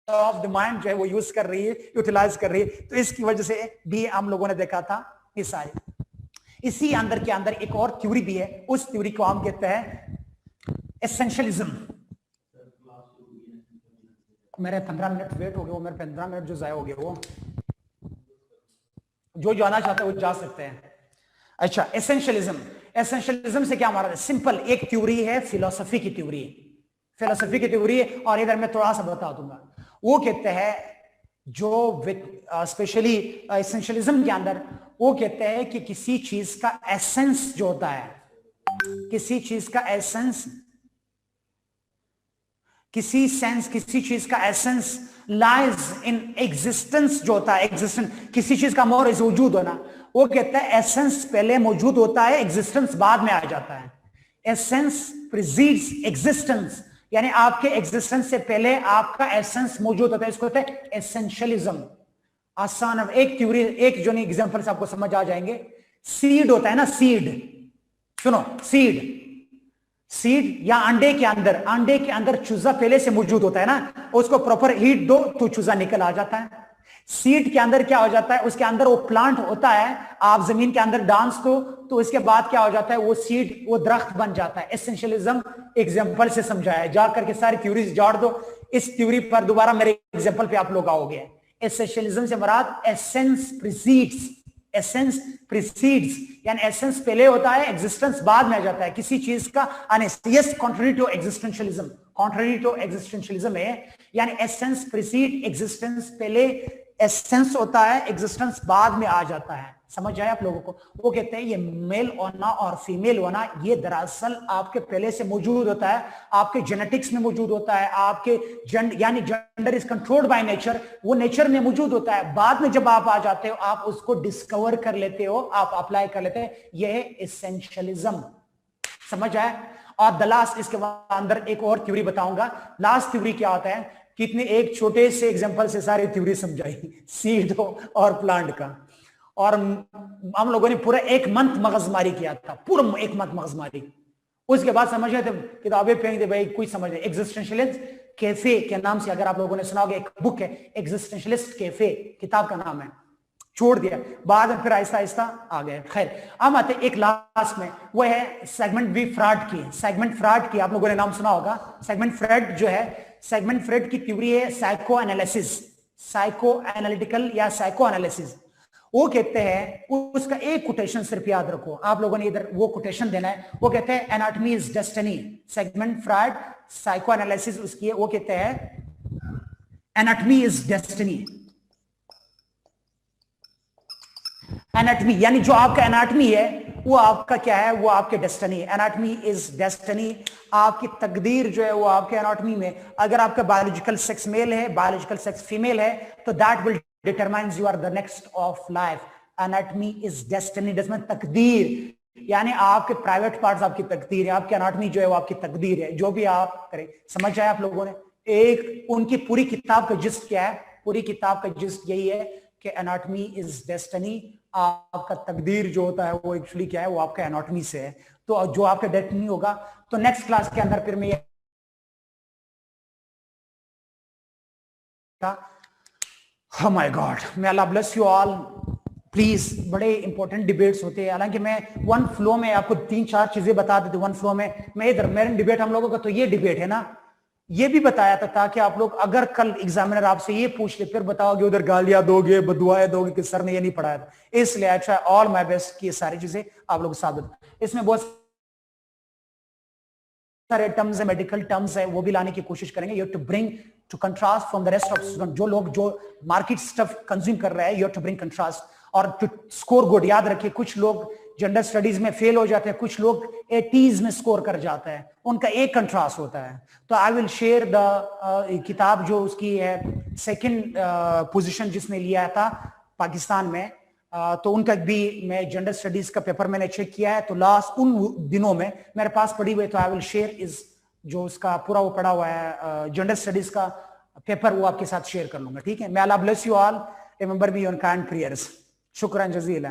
ऑफ द माइंड जो है वो यूज कर रही है, यूटिलाइज कर रही है, तो इसकी वजह से भी हम लोगों ने देखा था ये सारे। इसी अंदर के अंदर एक और थ्योरी भी है, उस थ्योरी को हम कहते हैं एसेंशियलिज्म। मेरे 15 मिनट वेट हो गए, वो मेरे 15 मिनट जो जाया हो गए, वो जो जाना चाहते हैं वो जा सकते हैं। अच्छा, एसेंशियलिज्म से क्या हमारा सिंपल एक थ्योरी है, फिलोसफी की थ्योरी है, और इधर मैं थोड़ा सा बता दूंगा। वो कहते हैं जो स्पेशली एसेंशियलिज्म के अंदर वो कहते हैं कि किसी चीज का एसेंस जो होता है, किसी चीज का एसेंस लाइज इन एग्जिस्टेंस जो होता है, एग्जिस्टेंस किसी चीज का मोर वजूद होना, वो कहता है एसेंस पहले मौजूद होता है, एग्जिस्टेंस बाद में आ जाता है। एसेंस प्रीसीड्स एग्जिस्टेंस, यानी आपके एग्जिस्टेंस से पहले आपका एसेंस मौजूद होता है, इसको कहते हैं एसेंशियलिज्म। आसान एक थ्योरी, एक जो नहीं एग्जांपल से आपको समझ आ जाएंगे। सीड होता है ना, सीड, सुनो, सीड या अंडे के अंदर चूजा पहले से मौजूद होता है ना, उसको प्रॉपर हीट दो तो चूजा निकल आ जाता है। सीड के अंदर क्या हो जाता है, उसके अंदर वो प्लांट होता है, आप जमीन के अंदर डांस दो तो उसके बाद क्या हो जाता है, वो सीड वो दरख्त बन जाता है। एसेंशियलिज्म एग्जांपल से समझाया, जाकर के सारी थ्योरीज जोड़ दो, इस थ्योरी पर दोबारा मेरे एग्जांपल पे आप लोग आओगे। एसेंशियलिज्म से मुराद एसेंस प्रीसीड्स, यानी एसेंस पहले होता है, एग्जिस्टेंस बाद में आ जाता है किसी चीज का। यस, कॉन्ट्ररी टू एग्जिस्टेंशियलिज्म है, यानी एसेंस प्रीसीड एग्जिस्टेंस, पहले एसेंस होता है, एग्जिस्टेंस बाद में आ जाता है। समझ आया आप लोगों को? वो कहते हैं ये मेल होना और फीमेल होना ये दरअसल आपके पहले से मौजूद होता है, आपके जेनेटिक्स में मौजूद होता है, आपके यानी gender is controlled by nature, वो नेचर में मौजूद होता है। बाद में जब आप आ जाते हो आप उसको डिस्कवर कर लेते हो, आप अप्लाई कर लेते हैं, यह है एसेंशियलिज्म। समझ आया? और द लास्ट, इसके अंदर एक और थ्योरी बताऊंगा। लास्ट थ्योरी क्या होता है, कितने एक छोटे से एग्जांपल से सारी थ्योरी समझाई, सीड और प्लांट का। और हम लोगों ने पूरा 1 मंथ मगजमारी किया था, पूरा 1 मंथ मगजमारी। उसके बाद समझ रहे थे, किताबें फेंक दे भाई, कोई समझ नहीं। एग्जिस्टेंशियलिस्ट कैफे के नाम से अगर आप लोगों ने सुना होगा, एक बुक है एग्जिस्टेंशियलिस्ट कैफे, किताब का नाम है, छोड़ दिया बाद में, फिर आहिस्ता आहिस्ता आ गए। खैर, हम आते एक लास्ट में, वो है सेगमेंट बी फ्रॉड की। सेगमेंट फ्रॉड की आप लोगों ने नाम सुना होगा। सेगमेंट फ्रॉड जो है, सेगमेंट फ्रॉड की थ्योरी है साइको एनालिटिकल या साइको एनालिसिस। वो कहते हैं, उसका एक कोटेशन सिर्फ याद रखो, आप लोगों ने इधर वो कोटेशन देना है। वो कहते हैं anatomy is destiny. Segment fraud psycho analysis उसकी है, वो कहते हैं एनाटॉमी इज डेस्टिनी। एनाटॉमी यानी जो आपका एनाटॉमी है वो आपका क्या है, वो आपके डेस्टिनी। एनाटॉमी इज डेस्टिनी, आपकी तकदीर जो है वो आपके एनाटॉमी में। अगर आपका बायोलॉजिकल सेक्स मेल है, बायोलॉजिकल सेक्स फीमेल है, तो that will determines you are the next of life. Anatomy is destiny, तकदीर, यानी आपके प्राइवेट पार्ट्स आपकी तकदीर है, आपकी एनाटॉमी जो है वो आपकी तकदीर है, जो भी आप करें। समझ आए आप लोगों ने? एक उनकी पूरी किताब का जिस्ट क्या है? पूरी किताब का जिस्ट यही है कि एनाटॉमी इज डेस्टिनी, आपका तकदीर जो होता है वो एक्चुअली क्या है, वो आपका एनाटॉमी से है। तो जो आपका डेट नहीं होगा, तो नेक्स्ट क्लास के अंदर फिर मैं oh my God, may Allah bless you all. Please, बड़े इंपॉर्टेंट डिबेट्स होते हैं। हालांकि मैं वन फ्लो में आपको 3-4 चीजें बता देती हूँ वन फ्लो में। मैं इधर मेरे डिबेट हम लोगों का तो ये डिबेट है ना, ये भी बताया था ताकि आप लोग अगर कल एग्जामिनर आपसे ये पूछ ले फिर बताओगे उधर गालियां दोगे, बदुआएं दोगे कि सर ने ये नहीं पढ़ाया था। इसलिए अच्छा ऑल माय बेस्ट की ये सारी चीजें आप लोग साबित। इसमें बहुत सारे टर्म्स है, मेडिकल टर्म्स है, वो भी लाने की कोशिश करेंगे। You have to bring to contrast from the rest of student. जो लोग जो मार्केट स्टफ कंज्यूम कर रहे हैं, you have to bring contrast और टू स्कोर गुड। याद रखिए, कुछ लोग जेंडर स्टडीज में फेल हो जाते हैं, कुछ लोग 80s में स्कोर कर जाते हैं, उनका एक कंट्रास्ट होता है। तो आई विल शेयर द किताब जो उसकी है सेकंड पोजीशन जिसने लिया था पाकिस्तान में, तो उनका भी मैं जेंडर स्टडीज का पेपर मैंने चेक किया है, तो लास्ट उन दिनों में मेरे पास पड़ी हुई, तो आई विल शेयर इज जो उसका पूरा वो पड़ा हुआ है जेंडर स्टडीज का पेपर, वो आपके साथ शेयर कर लूंगा। ठीक है, may Allah bless you all, remember me on kind prayers। शुक्रान Jazila.